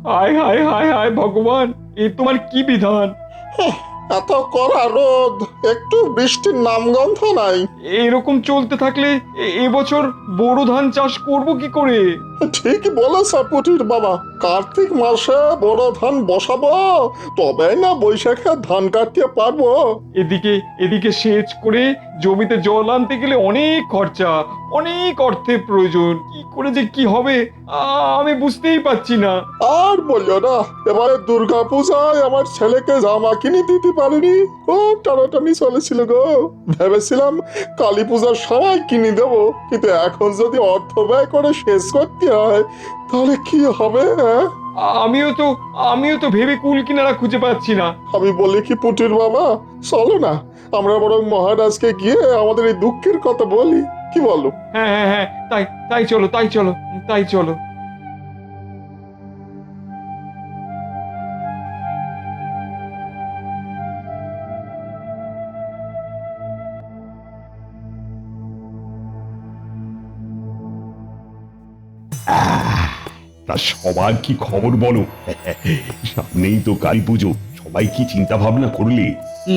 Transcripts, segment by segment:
হায় হায় হায় হায় ভগবান, এ তোমার কি বিধান! এত কড়া রোদ, একটু বৃষ্টির নামগন্ধ নাই। এরকম চলতে থাকলে এবছর বোরো ধান চাষ করব কি করে? ঠিক বলেছ পুটির বাবা, কার্তিক মাসে বড় ধান বসাবো, তবেই না বৈশাখে ধান কাটতে পারবো। এদিকে এদিকে সেচ করে জমিতে জল আনতে গেলে অনেক খরচা, অনেক অর্থের প্রয়োজন। কি করে যে কি হবে আমি বুঝতেই পারছি না। আর বললো না, এবারে দুর্গা পূজায় আমার ছেলেকে জামা কিনে দিতে পারিনি, খুব টানাটানি চলেছিল গো। ভেবেছিলাম কালী পূজার সময় কিনে দেবো, কিন্তু এখন যদি অর্থ ব্যয় করে শেষ করতে হয় তাহলে কি হবে? হ্যাঁ, আমিও তো আমিও তো ভেবে কুল কিনারা খুঁজে পাচ্ছি না। আমি বলি কি পুটির বাবা, চলো না আমরা বরং মহারাজকে গিয়ে আমাদের এই দুঃখের কথা বলি, কি বলো? হ্যাঁ হ্যাঁ হ্যাঁ, তাই তাই চলো, তাই চলো, তাই চলো। তা সবার কি খবর বলো? সামনেই তো কালী পুজো, সবাই কি চিন্তা ভাবনা করলে?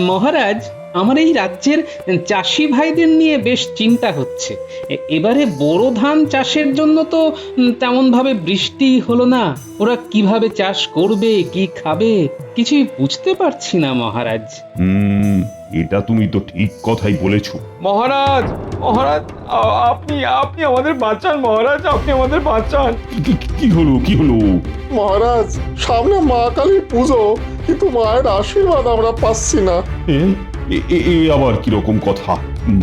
মহারাজ, আমার এই রাজ্যের চাষি ভাইদের নিয়ে বেশ চিন্তা হচ্ছে। এবারে বোরো ধান চাষের জন্য তো তেমন ভাবে বৃষ্টি হলো না। ওরা কিভাবে চাষ করবে, কি খাবে, কিছুই বুঝতে পারছি না মহারাজ। হুম, এটা তুমি তো ঠিক কথাই বলেছো। মহারাজ, মহারাজ, আপনি আপনি আমাদের বাঁচান মহারাজ, আপনি আমাদের বাঁচান। কি হলো, কি হলো? মহারাজ, সামনে মা কালীর পুজো, কিন্তু মায়ের আশীর্বাদ আমরা পাচ্ছি না। এ এ আবার কিরকম কথা?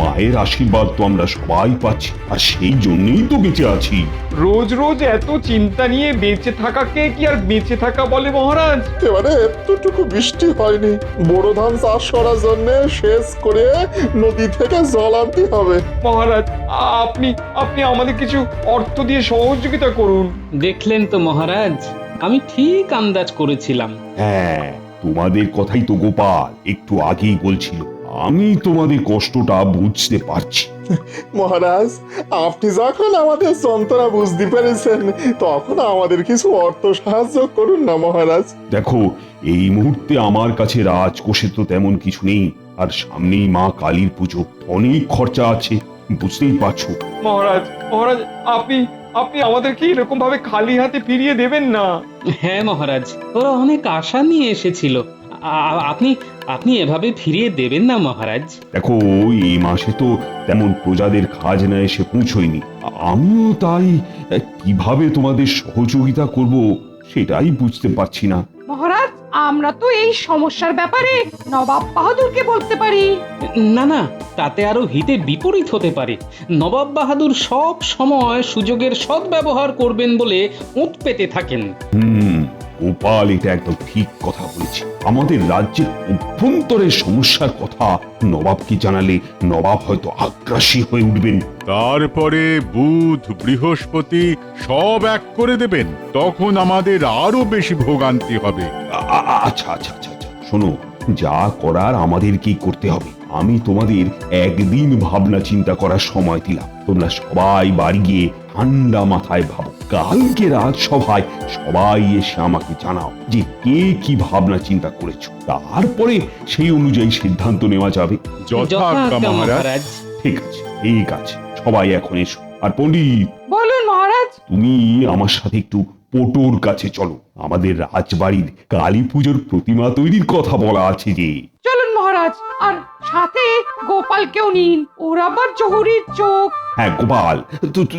মায়ের আশীর্বাদ তো আমরা সবাই পাচ্ছি, আর সেই জন্যই তো বেঁচে আছি। রোজ রোজ এত চিন্তা নিয়ে বেঁচে থাকাকে কি আর বেঁচে থাকা বলে মহারাজ? এবারে এতটুকু বৃষ্টি হয়নি, বড় ধান চাষ করার জন্য সেচ করে নদী থেকে জল আনতে হবে। মহারাজ, আপনি আপনি আমাদের কিছু অর্থ দিয়ে সহযোগিতা করুন। দেখলেন তো মহারাজ, আমি ঠিক আন্দাজ করেছিলাম। হ্যাঁ, তোমাদের কথাই তো গোপাল একটু আগেই বলছিল। আমি তোমাদের কষ্টটা বুঝতে পারছি। মহারাজ, আপনি যখন আমাদের যন্ত্রণা বুঝতে পেরেছেন, তখন আমাদের কিছু অর্থ সাহায্য করুন না মহারাজ। দেখো, এই মুহূর্তে আমার কাছে রাজকোষে তো তেমন কিছু নেই, আর সামনেই মা কালীর পুজো, অনেক খরচা আছে, বুঝতেই পারছো। মহারাজ, মহারাজ, আপনি আপনি আমাদেরকে এরকম ভাবে খালি হাতে ফিরিয়ে দেবেন না। হ্যাঁ মহারাজ, ওরা অনেক আশা নিয়ে এসেছিল। আপনি আপনি এভাবে ফিরিয়ে দেবেন না মহারাজ। দেখো, এই মাসে তো তেমন প্রজাদের খাজনা এসে পৌঁছয়নি। আমিও তাই কিভাবে তোমাদের সহযোগিতা করব সেটাই বুঝতে পারছি না। মহারাজ, আমরা তো এই সমস্যার ব্যাপারে নবাব বাহাদুরকে বলতে পারি। না না, তাতে আরো হিতে বিপরীত হতে পারে। নবাব বাহাদুর সব সময় সুযোগের সদ্ব্যবহার করবেন বলে ওঁত পেতে থাকেন। হুম, গোপাল এটা একদম ঠিক কথা বলেছে। আমাদের রাজ্যের অভ্যন্তরের সমস্যার কথা নবাবকে জানালে নবাব হয়তো আগ্রাসী হয়ে উঠবেন। তারপরে বুধ বৃহস্পতি সব এক করে দেবেন, তখন আমাদের আরো বেশি ভোগান্তি হবে। আচ্ছা আচ্ছা আচ্ছা আচ্ছা, শোনো, যা করার আমাদেরকেই করতে হবে। আমি তোমাদের একদিন ভাবনা চিন্তা করার সময় দিলাম, তোমরা সবাই বাড়ি গিয়ে ঠান্ডা মাথায় ভাবো। কালকে রাজসভায় সবাই এসে আমাকে জানাও যে কে কি ভাবনা চিন্তা করেছো, তারপরে সেই অনুযায়ী সিদ্ধান্ত নেওয়া যাবে। যথাজ্ঞা মহারাজ। ঠিক আছে, ঠিক আছে, সবাই এখন এসো। আর পণ্ডিত, বলুন মহারাজ। তুমি আমার সাথে একটু পটোর কাছে চলো, আমাদের রাজবাড়ির কালী পুজোর প্রতিমা তৈরির কথা বলা আছে যে। চলুন মহারাজ, আর সাথে গোপালকেও নিন, ওর আবার জহুরির চোখ। হ্যাঁ গোপাল,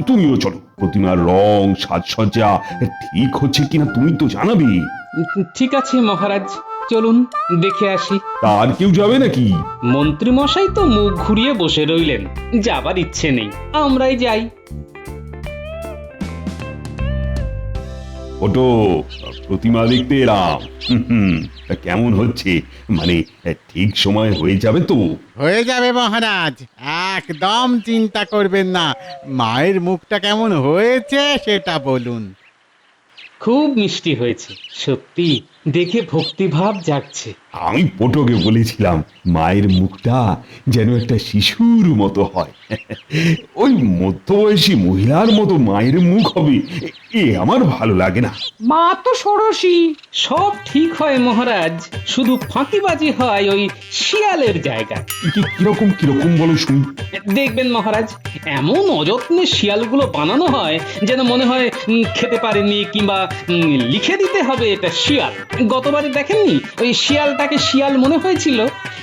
তুমিও চলো। প্রতিমার রং সাজসজ্জা ঠিক হচ্ছে কিনা তুমি তো জানাবে। ঠিক আছে মহারাজ, চলুন দেখে আসি। তার কেউ যাবে নাকি? মন্ত্রী মশাই তো মুখ ঘুরিয়ে বসে রইলেন, যাবার ইচ্ছে নেই, আমরাই যাই। ওটো, প্রতিমা দেখতে এলাম। তা কেমন হচ্ছে, মানে ঠিক সময় হয়ে যাবে তো? হয়ে যাবে মহারাজ, একদম চিন্তা করবেন না। মায়ের মুখটা কেমন হয়েছে সেটা বলুন। খুব মিষ্টি হয়েছে, সত্যি দেখে ভক্তিভাব জাগছে। আমি পটকে বলেছিলাম মায়ের মুখটা যেন একটা শিশুর মতো হয়। ওই মধ্যবয়সী মহিলার মতো মায়ের মুখ হবে এ আমার ভালো লাগে না। মা তো ষোড়শী। সব ঠিক হয় মহারাজ, শুধু ফাঁকিবাজি হয় ওই শিয়ালের জায়গায়। কিরকম কিরকম বলো শুনি। দেখবেন মহারাজ, এমন অযত্নে শিয়ালগুলো বানানো হয় যেন মনে হয় খেতে পারেনি, কিংবা লিখে দিতে হবে এটা শিয়াল। গতবারে দেখেননি ওই শিয়ালটাকে শিয়াল মনে হয়েছিল?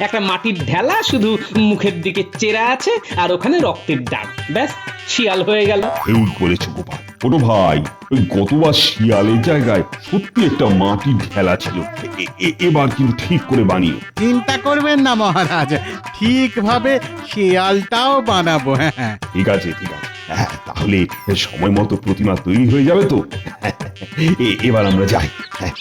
একটা মাটির ঢেলা, শুধু মুখের দিকে চেরা আছে আর ওখানে রক্তের দাগ, ব্যাস শিয়াল হয়ে গেল। এই বলেছ গোপাল। ছোট ভাই, ওই গতবার শিয়ালের জায়গায় সত্যি একটা মাটির ঢেলা ছিল। এবার কিন্তু ঠিক করে বানিয়ে। চিন্তা করবেন না মহারাজ, ঠিকভাবে শিয়ালটাও বানাবো। হ্যাঁ, ঠিক আছে ঠিক আছে। হ্যাঁ, তাহলে সময় মতো প্রতিমা তৈরি হয়ে যাবে তো। এবার আমরা যাই। হ্যাঁ।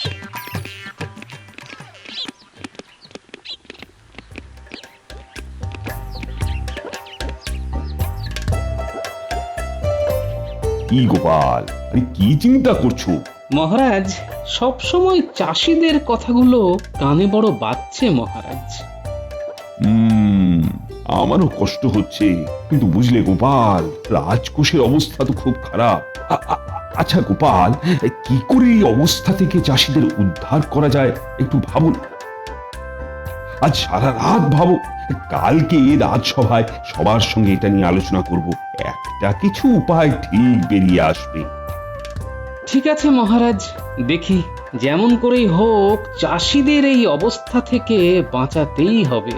কি গোপাল, আরে কি চিন্তা করছো? মহারাজ, সব সময় চাষিদের কথাগুলো কানে বড় বাজছে মহারাজ। আমারও কষ্ট হচ্ছে, কিন্তু বুঝলে গোপাল, রাজকোষের অবস্থা তো খুব খারাপ। আচ্ছা গোপাল, কি করে এই অবস্থা থেকে চাষিদের উদ্ধার করা যায় একটু ভাবুন। আজ সারা রাত ভাবো, কালকে রাজসভায় সবার সঙ্গে এটা নিয়ে আলোচনা করব। একটা কিছু উপায় ঠিক বেরিয়ে আসবে। ঠিক আছে মহারাজ, দেখি যেমন করেই হোক চাষিদের এই অবস্থা থেকে বাঁচাতেই হবে।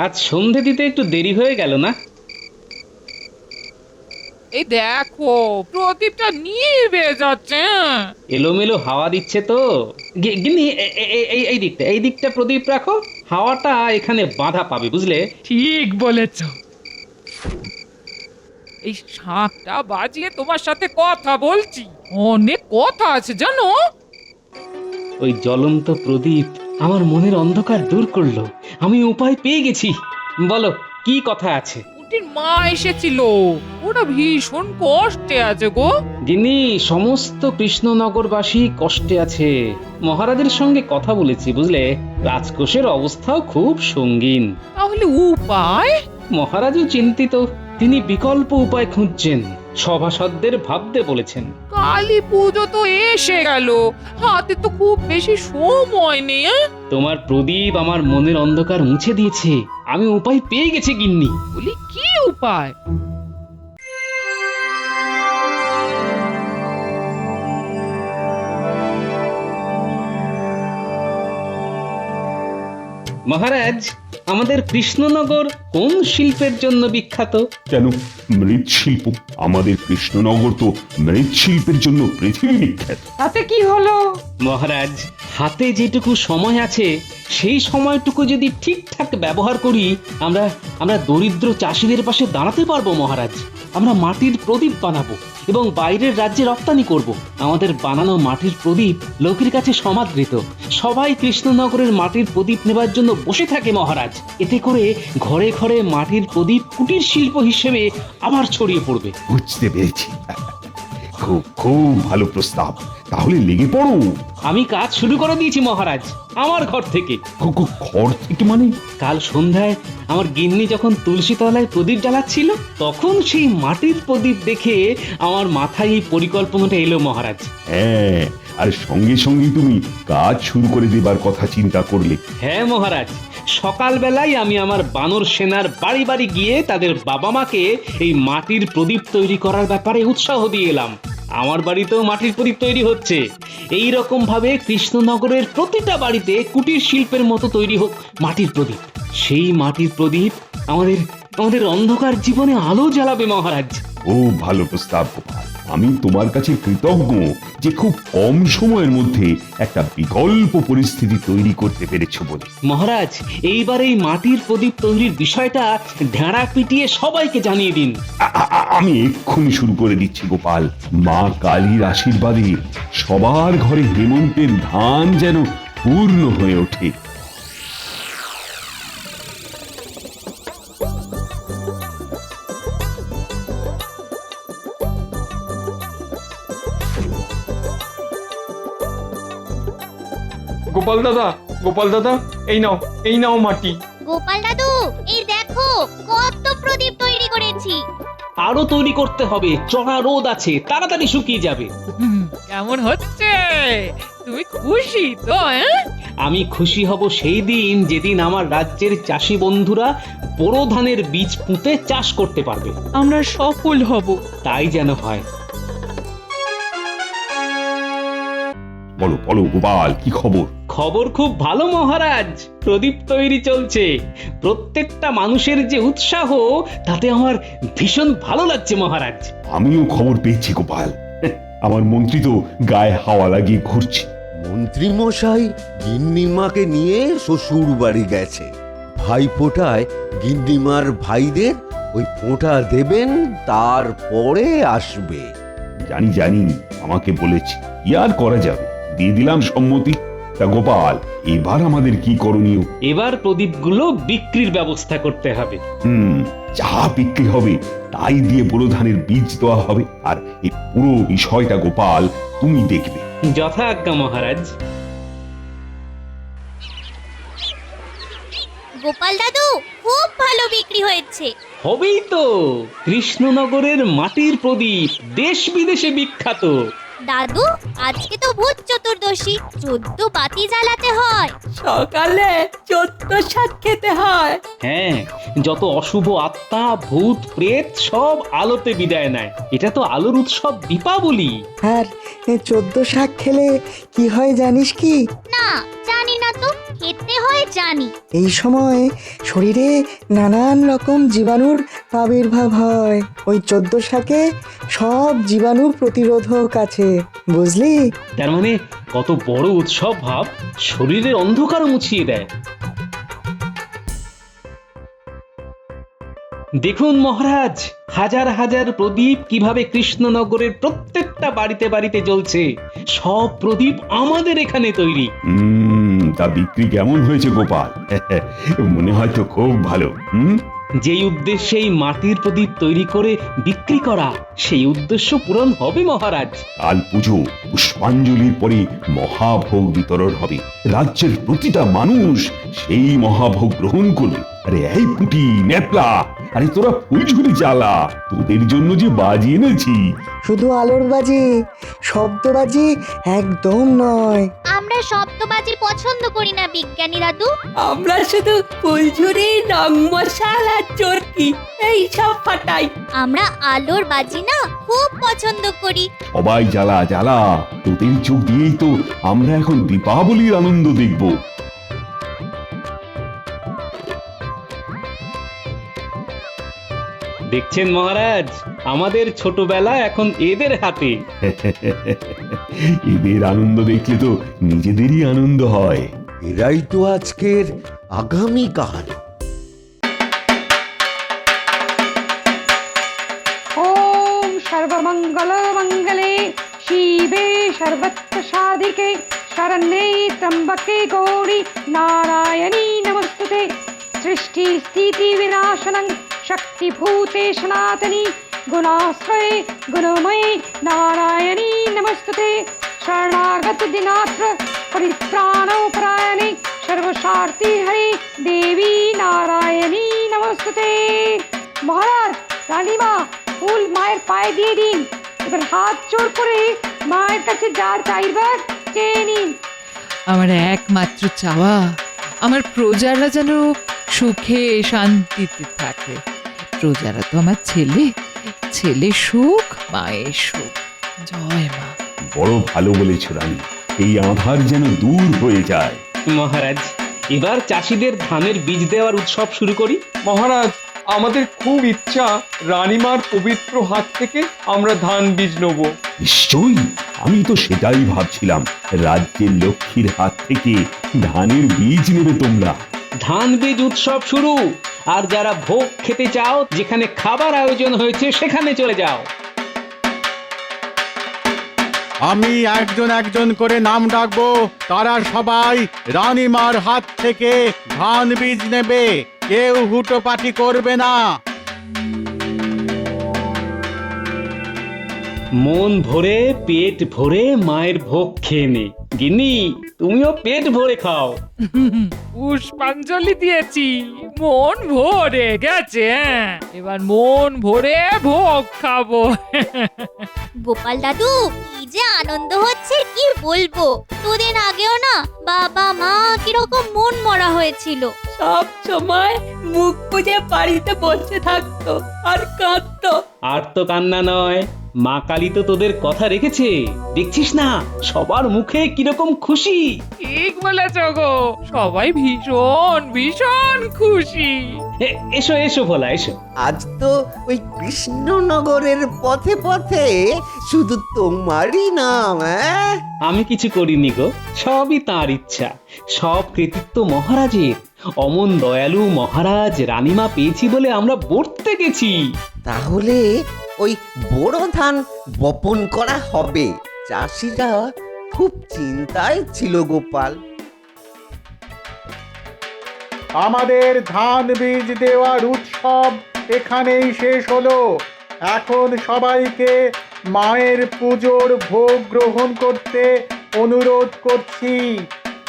আজ সন্ধে দিতে একটু দেরি হয়ে গেল না? এই দেখো প্রদীপটা নিভে যাচ্ছে। এলোমেলো হাওয়া দিচ্ছে তো। গিন্নি, এই দিকটা প্রদীপ রাখো, হাওয়াটা এখানে বাধা পাবে, বুঝলে? ঠিক বলেছ। এই শাঁখটা বাজিয়ে তোমার সাথে কথা বলছি, অনেক কথা আছে জানো। ওই জ্বলন্ত প্রদীপ আমার মনের অন্ধকার দূর করলো। আমি উপায় পেয়ে গেছি। বলো, কি কথা আছে? উটির মা এসেছিল, ওরা ভীষণ কষ্টে আছে গো। যিনি সমস্ত কৃষ্ণনগরবাসী কষ্টে আছে। মহারাজের সঙ্গে কথা বলেছি, বুঝলে? রাজকোষের অবস্থাও খুব সঙ্গীন। তাহলে উপায়? মহারাজও চিন্তিত, তিনি বিকল্প উপায় খুঁজছেন। সভাসদদের ভাবতে বলেছেন। কালী পুজো তো এসে গেল, হাতে তো খুব বেশি সময় নেই। তোমার প্রদীপ আমার মনের অন্ধকার মুছে দিয়েছে। আমি উপায় পেয়ে গেছি গিন্নি। বলি কি উপায়? মহারাজ, আমাদের কৃষ্ণনগর কোন শিল্পের জন্য বিখ্যাত? কেন, মৃৎশিল্প। আমাদের কৃষ্ণনগর তো মৃৎশিল্পের জন্য পৃথিবী বিখ্যাত। তাতে কি হলো? মহারাজ, হাতে যেটুকু সময় আছে সেই সময়টুকু যদি ঠিকঠাক ব্যবহার করি, আমরা দরিদ্র চাষিদের পাশে দাঁড়াতে পারবো মহারাজ। আমরা মাটির প্রদীপ বানাবো এবং বাইরের রাজ্যে রপ্তানি করব। আমাদের বানানো মাটির প্রদীপ লোকের কাছে সমাদৃত। সবাই কৃষ্ণনগরের মাটির প্রদীপ নেবার জন্য বসে থাকে মহারাজ। এতে করে ঘরে ঘরে মাটির প্রদীপ কুটির শিল্প হিসেবে আবার ছড়িয়ে পড়বে। বুঝতে পেরেছি। খুব খুব ভালো প্রস্তাব, তাহলে লেগে পড়ো। আমি কাজ শুরু করে দিয়েছি মহারাজ, আমার ঘর থেকে। ঘর থেকে মানে? কাল সন্ধ্যায় আমার গিন্নি যখন তুলসী তলায় প্রদীপ জ্বালাচ্ছিল, তখন সেই মাটির প্রদীপ দেখে আমার মাথায় এই পরিকল্পনাটা এলো মহারাজ। হ্যাঁ, আর সঙ্গে সঙ্গে তুমি কাজ শুরু করে দেবার কথা চিন্তা করলে। হ্যাঁ মহারাজ, সকালবেলায় আমি আমার বানর সেনার বাড়ি বাড়ি গিয়ে তাদের বাবা মাকে এই মাটির প্রদীপ তৈরি করার ব্যাপারে উৎসাহ দিয়ে এলাম। আমার বাড়িতেও মাটির প্রদীপ তৈরি হচ্ছে। এই রকম ভাবে কৃষ্ণনগরের প্রতিটা বাড়িতে কুটির শিল্পের মতো তৈরি হোক মাটির প্রদীপ। সেই মাটির প্রদীপ আমাদের অন্ধকার জীবনে আলো জ্বালাবে মহারাজ। খুব ভালো প্রস্তাব গোপাল। আমি তোমার কাছে কৃতজ্ঞ যে খুব কম সময়ের মধ্যে একটা বিকল্প পরিস্থিতি তৈরি করতে পেরেছো বলে। মহারাজ, এইবার এই মাটির প্রদীপ তৈরির বিষয়টা ঢেঁড়া পিটিয়ে সবাইকে জানিয়ে দিন। আমি এক্ষুনি শুরু করে দিচ্ছি গোপাল। মা কালীর আশীর্বাদে সবার ঘরে হেমন্তের ধান যেন পূর্ণ হয়ে ওঠে। গোপাল দাদা এই নাও মাটি। গোপাল দাদু, এই দেখো কত প্রদীপ তৈরি করেছি। আরো তৈরি করতে হবে, চড়া রোদ আছে, তাড়াতাড়ি শুকিয়ে যাবে। কেমন হচ্ছে? তুমি খুশি তো? আমি খুশি হব সেই দিন যেদিন আমার রাজ্যের চাষি বন্ধুরা বোরো ধানের বীজ পুঁতে চাষ করতে পারবে। আমরা সফল হব। তাই যেন হয়। বলো বলো গোপাল, কি খবর? খবর খুব ভালো মহারাজ, প্রদীপ তৈরি চলছে। প্রত্যেকটা মানুষের যে উৎসাহ, তাতে আমার ভীষণ ভালো লাগছে মহারাজ। আমিও খবর পেয়েছি গোপাল। আমার মন্ত্রী তো গায়ে হাওয়া লাগিয়ে ঘুরছে। মন্ত্রী মশাই গিন্নিমাকে নিয়ে শ্বশুর বাড়ি গেছে। ভাই ফোঁটায় গিন্নিমার ভাইদের ওই ফোঁটা দেবেন, তারপরে আসবে। জানি জানি, আমাকে বলেছে। কি আর করা যাবে, দিয়ে দিলাম সম্মতি। তা গোপাল, এবার আমাদের কি করণীয়? এবার প্রদীপগুলো বিক্রির ব্যবস্থা করতে হবে। যা বিক্রি হবে তাই দিয়ে বোরো ধানের বীজ দেওয়া হবে। আর এই পুরো বিষয়টা গোপাল তুমি দেখবে। যথা আজ্ঞা মহারাজ। গোপাল দাদু, খুব ভালো বিক্রি হয়েছে। হবেই তো, কৃষ্ণনগরের মাটির প্রদীপ দেশ বিদেশে বিখ্যাত। দাদু, আজকে তো ভূত চতুর্দশী, 14 বাতি জ্বালাতে হয়। সকালে 14 শাক খেতে হয়। হ্যাঁ, যত অশুভ আত্মা, ভূত প্রেত সব আলোতে বিদায় নেয়। এটা তো আলোর উৎসব দীপাবলি। আর 14 শাক খেলে কি হয় জানিস কি? না, জানি না তো। খেতে হয় জানি। এই সময় শরীরে নানান রকম জীবাণুর আবির্ভাব হয়। ওই 14 শাকে সব জীবাণু প্রতিরোধক আছে, বুঝলি? তার মানে কত বড় উৎসব ভাব, শরীরের অন্ধকার মুছিয়ে দেয়। দেখুন মহারাজ, হাজার হাজার প্রদীপ কিভাবে কৃষ্ণনগরের প্রত্যেকটা বাড়িতে বাড়িতে জ্বলছে। সব প্রদীপ আমাদের এখানে তৈরি। তা বিক্রি কেমন হয়েছে গোপাল? মনে হয় তো খুব ভালো। যেই উদ্দেশ্যে এই মাটির প্রদীপ তৈরি করে বিক্রি করা, সেই উদ্দেশ্য পূরণ হবে মহারাজ। কাল পুজো, পুষ্পাঞ্জলির পরে মহাভোগ বিতরণ হবে। রাজ্যের প্রতিটা মানুষ সেই মহাভোগ গ্রহণ করবে। আরে এই পুটি নেপলা, আরে তোরা ফুলঝুরি জ্বালা, তোদের জন্য যে বাজি এনেছি। শুধু আলোর বাজি, শব্দবাজি একদম নয়। আমরা শব্দবাজি পছন্দ করি না বিজ্ঞানী দাদু। আমরা শুধু ফুলঝুরি, রং মশাল আর চরকি এই সব ফাটাই। আমরা আলোর বাজি না খুব পছন্দ করি। সবাই জ্বালা জ্বালা, তোদের চোখ দিয়েই তো আমরা এখন দীপাবলির আনন্দ দেখব। দেখছেন মহারাজ, আমাদের ছোটবেলা এখন এদের হাতে। এদের আনন্দ দেখলে তো নিজেদেরই আনন্দ হয়। এরাই তো আজকের আগামীকাল। ওম সর্বমঙ্গল মঙ্গলে শিবে সর্বত্র সাধিকে শরণ্যে ত্র্যম্বকে গৌরী নারায়ণী নমস্তুতে। সৃষ্টি স্থিতি বিনাশনং শক্তিভূতে সনাতনী গুণাশ্রয়ে গুণময়ে নারায়ণী নমস্তুতে। শরণাগত দিনাত্র পরিত্রাণোপরায়ণে সর্বস্বার্থী হরে দেবী নারায়ণী নমস্তুতে। মহারাজ, রানীমা, ফুল মায়ের পায়ে দিয়ে দিন। এবার হাত জোড় করে মায়ের কাছে যা চাইবার চেয়ে নিন। আমার একমাত্র চাওয়া, আমার প্রজারা যেন সুখে শান্তিতে থাকে। প্রজারা তো আমার ছেলে, ছেলে সুখ, মায়ের সুখ। জয় মা। বড় ভালো বলেছ রানী, এই আঁধার যেন দূর হয়ে যায়। মহারাজ, এবার চাষিদের ধানের বীজ দেওয়ার উৎসব শুরু করি। মহারাজ, আমাদের খুব ইচ্ছা রানীমার পবিত্র হাত থেকে আমরা ধান বীজ নেব। নিশ্চয়ই, আমি তো সেটাই ভাবছিলাম। রাজ্যের লক্ষ্মীর হাত থেকে ধানের বীজ নেবে তোমরা। ধান বীজ উৎসব শুরু। আর যারা ভোগ খেতে চাও, যেখানে খাবার আয়োজন হয়েছে সেখানে চলে যাও। আমি একজন একজন করে নাম ডাকবো, তারা সবাই রানীমার হাত থেকে ধান বীজ নেবে। কেউ হুটোপাটি করবে না। মন ভরে পেট ভরে মায়ের ভোগ খেয়ে নে। গিন্নি, তুমিও পেট ভরে খাও। পুষ্পাঞ্জলি দিয়েছি, মন ভরে গেছে। এবার মন ভরে ভোগ খাবো। গোপাল দাদু, কি যে আনন্দ হচ্ছে কি বলবো। দুদিন আগেও না বাবা মা কিরকম মন মরা হয়েছিল। সব সময় মুখ বুজে বাড়িতে বসে থাকতো আর কাঁদতো। আর তো কান্না নয়, মা কালী তো তোদের কথা রেখেছে। দেখছিস না সবার মুখে কিরকম খুশি। ঠিক বলেছ গো, সবাই ভীষণ ভীষণ খুশি। এসো এসো ভোলা, এসো। আজ তো ওই কৃষ্ণনগরের পথে পথে শুধু তোমারই নাম। আমি কিছু করিনি গো, সবই তাঁর ইচ্ছা। সব কৃতিত্ব মহারাজের। অমন দয়ালু মহারাজ রানীমা পেয়েছি বলে আমরা বর্তে গেছি। তাহলে ওই বড় ধান বপন করা হবে। চাষিরা খুব চিন্তায় ছিল গোপাল। আমাদের ধান বীজ দেওয়ার উৎসব এখানেই শেষ হলো। এখন সবাইকে মায়ের পুজোর ভোগ গ্রহণ করতে অনুরোধ করছি।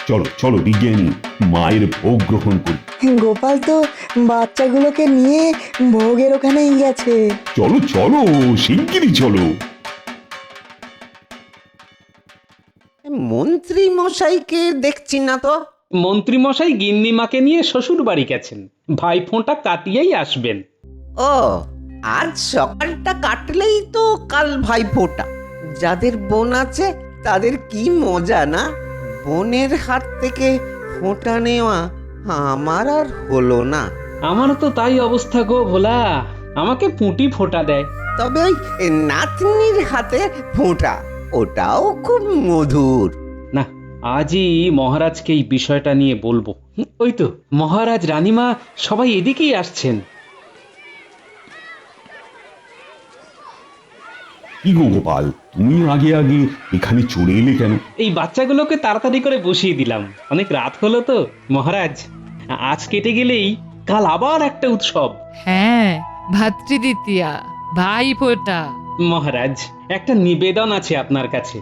চলো চলো বিজ্ঞানী, মায়ের ভোগ গ্রহণ করি। গোপাল তো বাচ্চাগুলোকে নিয়ে ভোগের ওখানেই গেছে। চলো চলো, শিগগিরই চলো। মন্ত্রী মশাইকে দেখছি না তো। মন্ত্রী মশাই গিন্নিমাকে নিয়ে শ্বশুর বাড়ি গেছেন, ভাই ফোঁটা কাটিয়েই আসবেন। ও, আজ সকালটা কাটলেই তো কাল ভাইফোঁটা। যাদের বোন আছে তাদের কি মজা না। বোনের হাত থেকে ফোঁটা নেওয়া আমার আর হলো না। আমারও তো তাই অবস্থা গো ভোলা, আমাকে পুঁটি ফোঁটা দেয়। তবে ওই নাতনির হাতে ফোঁটা, ওটাও খুব মধুর। না, আজই মহারাজকে এই বিষয়টা নিয়ে বলবো। ওই তো মহারাজ রানীমা সবাই এদিকেই আসছেন। কি গো গোপাল, তুমি আগে আগে এখানে চলে এলে কেন? এই বাচ্চাগুলোকে তাড়াতাড়ি করে বসিয়ে দিলাম, অনেক রাত হলো তো। মহারাজ, আজ কেটে গেলেই কাল আবার একটা উৎসব। হ্যাঁ, ভাতৃদ্বিতীয়া, ভাই ফোঁটা। মহারাজ, একটা নিবেদন আছে আপনার কাছে।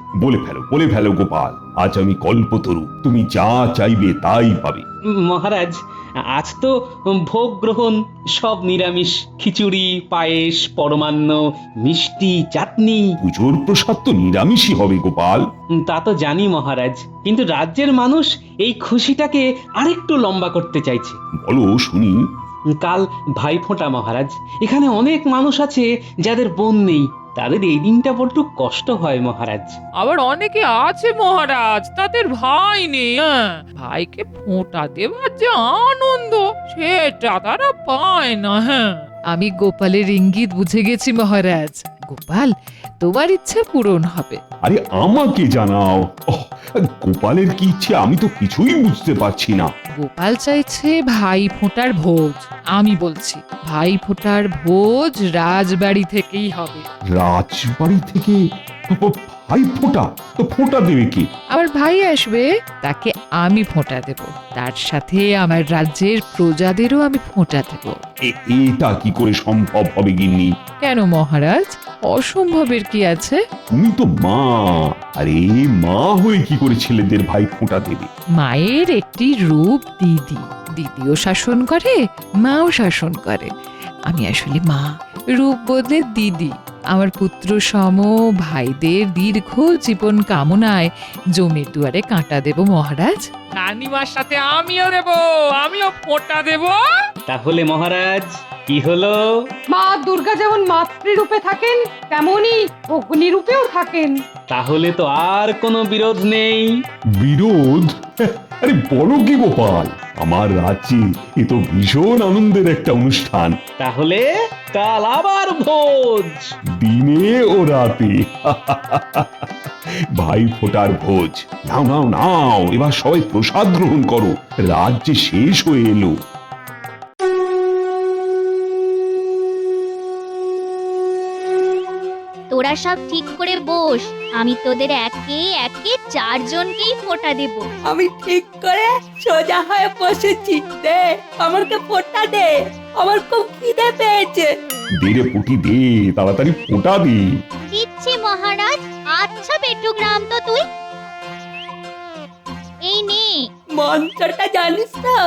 বলে ফেলো গোপাল। আজ আমি কল্পতরু, তুমি যা চাইবে তাই পাবে। মহারাজ, আজ তো ভোগ গ্রহণ, সব নিরামিষ। খিচুড়ি, পায়েস, পরমান্ন, মিষ্টি, চাটনি। পুজোর প্রসাদ তো নিরামিষই হবে গোপাল। তা তো জানি মহারাজ, কিন্তু রাজ্যের মানুষ এই খুশিটাকে আরেকটু লম্বা করতে চাইছে। বলো শুনি। কাল ভাইফোঁটা মহারাজ। এখানে অনেক মানুষ আছে যাদের বোন নেই, তাদের এই দিনটা বড্ড কষ্ট হয় মহারাজ। আবার অনেকে আছে মহারাজ, তাদের ভাই নেই। ভাইকে ফোঁটা দেওয়ার যে আনন্দ, সেটা তারা পায় না। আমি গোপালের ইঙ্গিত বুঝে গেছি মহারাজ। গোপাল, তোমার ইচ্ছে পূরণ হবে। আরে আমাকে জানাও। গোপালের কি ইচ্ছে আমি তো কিছুই বুঝতে পারছি না। গোপাল চাইছে ভাই ফোঁটার ভোজ। আমি বলছি ভাই ফোঁটার ভোজ রাজবাড়ি থেকেই হবে। রাজবাড়ি থেকে? ভাই ফোঁটা? তো ফোঁটা দেবে কি? আমার ভাই আসবে, তাকে আমি ফোঁটা দেব। তার সাথে আমার রাজ্যের প্রজাদেরও আমি ফোঁটা দেব। এটা কি করে সম্ভব হবে গিন্নি? কেন মহারাজ, অসম্ভবের কি আছে? তুমি তো মা, আরে মা হয়ে কি করে ছেলেদের ভাই ফোঁটা দেবে? মায়ের একটি রূপ দিদি। দিদিও শাসন করে, মাও শাসন করে। আমি আসলে মা, রূপ বদলে দিদি। আমার পুত্র সম ভাইদের দীর্ঘ জীবন কামনায় জমির দুয়ারে কাঁটা দেব মহারাজ। রানীমার সাথে আমিও দেব, আমিও ফোঁটা দেব। তাহলে মহারাজ কি হলো? মা দুর্গা যেমন মাতৃরূপে থাকেন, তেমনি অগ্নি রূপেও থাকেন। তাহলে তো আর কোনো বিরোধ নেই। বিরোধ? আরে বলো কি গোপাল, আমার রাজ্যে এ তো ভীষণ আনন্দের একটা অনুষ্ঠান। তাহলে কাল আবার ভোজ, দিনে ও রাতে। ভাই ফোঁটার ভোজ। নাও নাও নাও, এবার সবাই প্রসাদ গ্রহণ করো, রাজ্যে শেষ হয়ে এলো। তোরা সব ঠিক করে বস, আমি তোদের একে একে 4 জনকেই ফোঁটা দেব। আমি ঠিক করে সোজা হয়ে বসেছি। দে, আমাকে ফোঁটা দে, আমার খুব খিদে পেয়েছে। দে রে পুটি দে, তাড়াতাড়ি ফোঁটা দে। দিচ্ছি মহারাজ। আচ্ছা পেটুগ্রাম তো তুই, এই নে। মন্ত্রটা জানিস তো?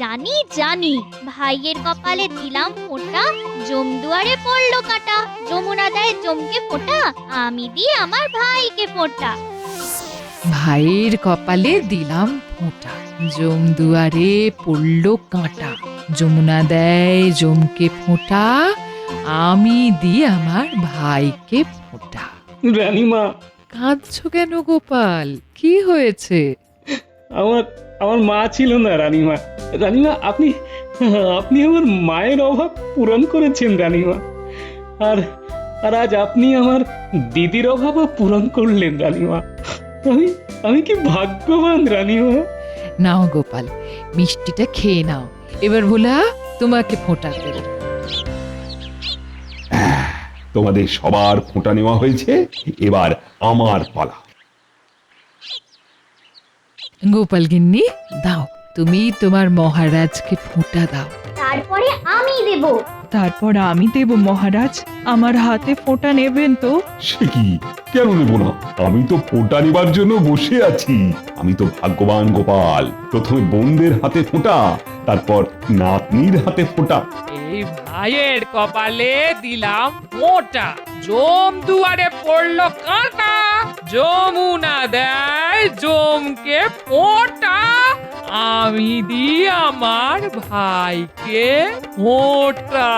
জানি জানি, ভাইয়ের কপালে দিলাম ফোঁটা, জমদুয়ারে পড়লো কাটা। যমুনা দেয় জমকে ফোঁটা, আমি দিই আমার ভাইকে ফোঁটা। ভাইয়ের কপালে দিলাম ফোঁটা, জম দুয়ারে পড়লো কাঁটা। যমুনা দেয় জমকে ফোঁটা, আমি দিই আমার ভাইকে ফোঁটা। রানীমা, কাঁদছো কেন গোপাল? কি হয়েছে? আমার আমার মা ছিল না রানীমা। রানীমা, আপনি আপনি আমার মায়ের অভাব পূরণ করেছেন রানীমা। আর আর আজ আপনি আমার দিদির অভাবও পূরণ করলেন রানীমা। আমি আমি কি ভাগ্যবান রানীমা। নাও গোপাল, মিষ্টিটা খেয়ে নাও। এবার ভোলা তোমাকে ফোঁটা দেব। তোমাদের সবার ফোঁটা নেওয়া হয়েছে, এবার আমার পালা। গোপাল গিন্নি, দাও, তুমি তোমার মহারাজকে ফোঁটা দাও। তারপরে আমি দেব। তারপর আমি দেব মহারাজ। আমার হাতে ফোঁটা নেবেন তো? সে কি, কেন নেব না? আমি তো ফোঁটা নেবার জন্য বসে আছি। আমি তো ভাগ্যবান গোপাল। প্রথমে বোনদের হাতে ফোঁটা, তারপর নাতনির হাতে ফোঁটা। এই ভাইয়ের কপালে দিলাম মোটা, জম দুয়ারে পড়লো কাঁটা। যমুনা দেয় জমকে ফোঁটা, আমি দিই আমার ভাইকে ফোঁটা।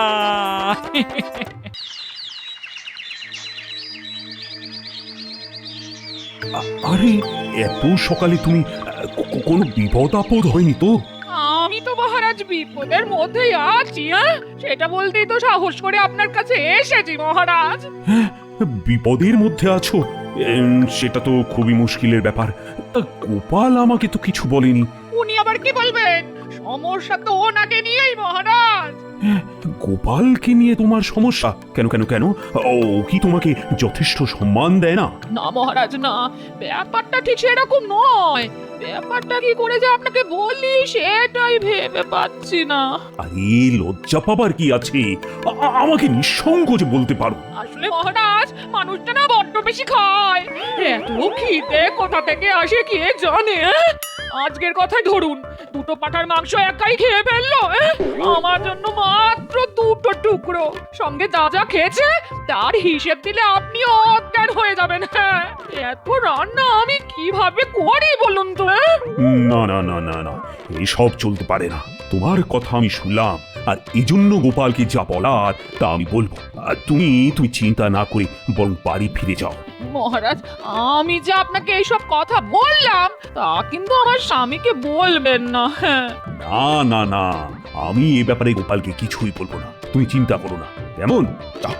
আরে এত সকালে তুমি কোনো বিপদ আপদ হয়নি তো? আমি তো মহারাজ বিপদের মধ্যেই আছি, সেটা বলতেই তো সাহস করে আপনার কাছে এসেছি মহারাজ। বিপদের মধ্যে আছো? সেটা তো খুবই মুশকিলের ব্যাপার। গোপাল আমাকে তো কিছু বলেনি। উনি আবার কি বলবেন? সমস্যা তো ওনাকে নিয়েই মহারাজ। গোপালকে নিয়ে তোমার সমস্যা? কেন কেন কেন? ও কি তোমাকে যথেষ্ট সম্মান দেয় না? না মহারাজ না, ব্যাপারটা ঠিক সেরকম নয়। ব্যাপারটা কি করে যে আপনাকে বলি সেটাই ভেবে পাচ্ছি না। আরে লজ্জা পাবার কি আছে? আমাকে নিঃসংকোচে বলতে পারো। আসলে মহারাজ, মানুষটা না বড্ড বেশি খায়। এত খিদে কোথা থেকে আসে কে জানে। আজকের কথাই ধরুন, দুটো পাঁঠার মাংস একাই খেয়ে ফেললো। আমার জন্য মাত্র দুটো টুকরো, সঙ্গে যা যা খেয়েছে তার হিসেব দিলে আপনি অজ্ঞান হয়ে যাবেন। এত রান্না আমি কিভাবে করি বলুন তো? না না না না না, এসব চলতে পারে না। তোমার কথা আমি শুনলাম, আর এজন্য গোপালকে যা বলার তা আমি বলবো। তুমি তুমি চিন্তা না করে বরং বাড়ি ফিরে যাও। মহারাজ, আমি যে আপনাকে এইসব কথা বললাম তা কিন্তু আমার স্বামীকে বলবেন না। না না না, আমি এ ব্যাপারে গোপালকে কিছুই বলবো না। তুমি চিন্তা করো না, কেমন? যাও।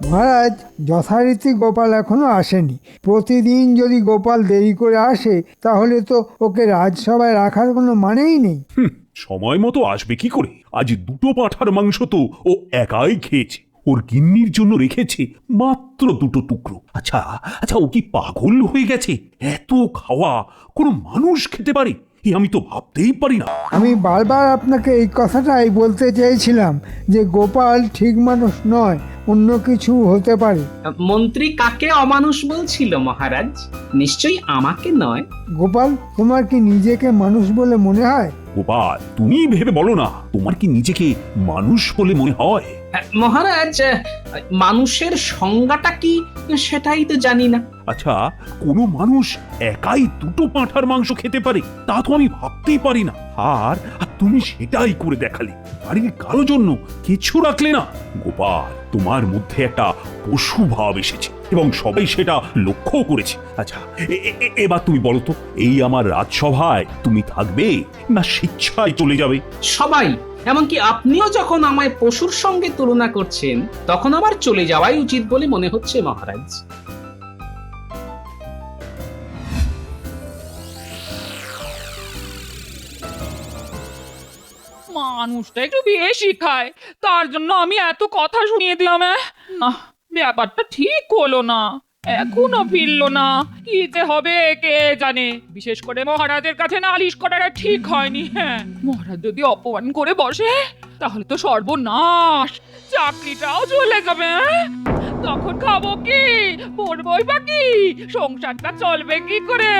মহারাজ, যথারীতি গোপাল এখনো আসেনি। প্রতিদিন যদি গোপাল দেরি করে আসে তাহলে তো ওকে রাজসভায় রাখার কোনো মানেই নেই। সময় মতো আসবে কি করে? আজ দুটো পাঁঠার মাংস তো ও একাই খেয়েছে। ওর গিন্নির জন্য রেখেছে মাত্র দুটো টুকরো। আচ্ছা আচ্ছা, ও কি পাগল হয়ে গেছে? এত খাওয়া কোনো মানুষ খেতে পারে? আমি তো ভাবতেই পারি না। আমি বারবার আপনাকে এই কথাটাই বলতে চেয়েছিলাম যে গোপাল ঠিক মানুষ নয়, অন্য কিছু হতে পারে। মন্ত্রী কাকে অমানুষ বলছিল মহারাজ? নিশ্চয়ই আমাকে নয়। গোপাল, তোমার কি নিজেকে মানুষ বলে মনে হয়? গোপাল, তুমি ভেবে বলো না, তোমার কি নিজেকে মানুষ বলে মনে হয়? মহারাজ, মানুষের সংজ্ঞাটা কি সেটাই তো জানি না। আচ্ছা, কোনো মানুষ একাই দুটো পাঁঠার মাংস খেতে পারে? তা তো আমি ভাবতেই পারি না। আর তুমি সেটাই করে দেখালে, বাড়ির কারো জন্য কিছু রাখলে না। গোপাল, তোমার মধ্যে একটা পশু ভাব এসেছে এবং সবাই সেটা লক্ষ্য করেছে। আচ্ছা, এবার তুমি বলো তো, এই আমার রাজসভায় তুমি থাকবে না স্বেচ্ছায় চলে যাবে? সবাই, এমনকি আপনিও যখন আমায় পশুর সঙ্গে তুলনা করছেন তখন আমার চলে যাওয়াই উচিত বলে মনে হচ্ছে মহারাজ। মানুষটা একটু বেশি খায়, তার জন্য আমি এত কথা শুনিয়ে দিলাম। না, ব্যাপারটা ঠিক হলো না। এখনো ফিরলো না। কি যে হবে কে জানে। বিশেষ করে মহারাজের কাছে নালিশ করাটা ঠিক হয়নি। মহারাজ যদি অপমান করে বসে তাহলে তো সর্বনাশ, চাকরিটাও চলে যাবে। তখন খাবো কি, পড়বই বা কি, সংসারটা চলবে কি করে?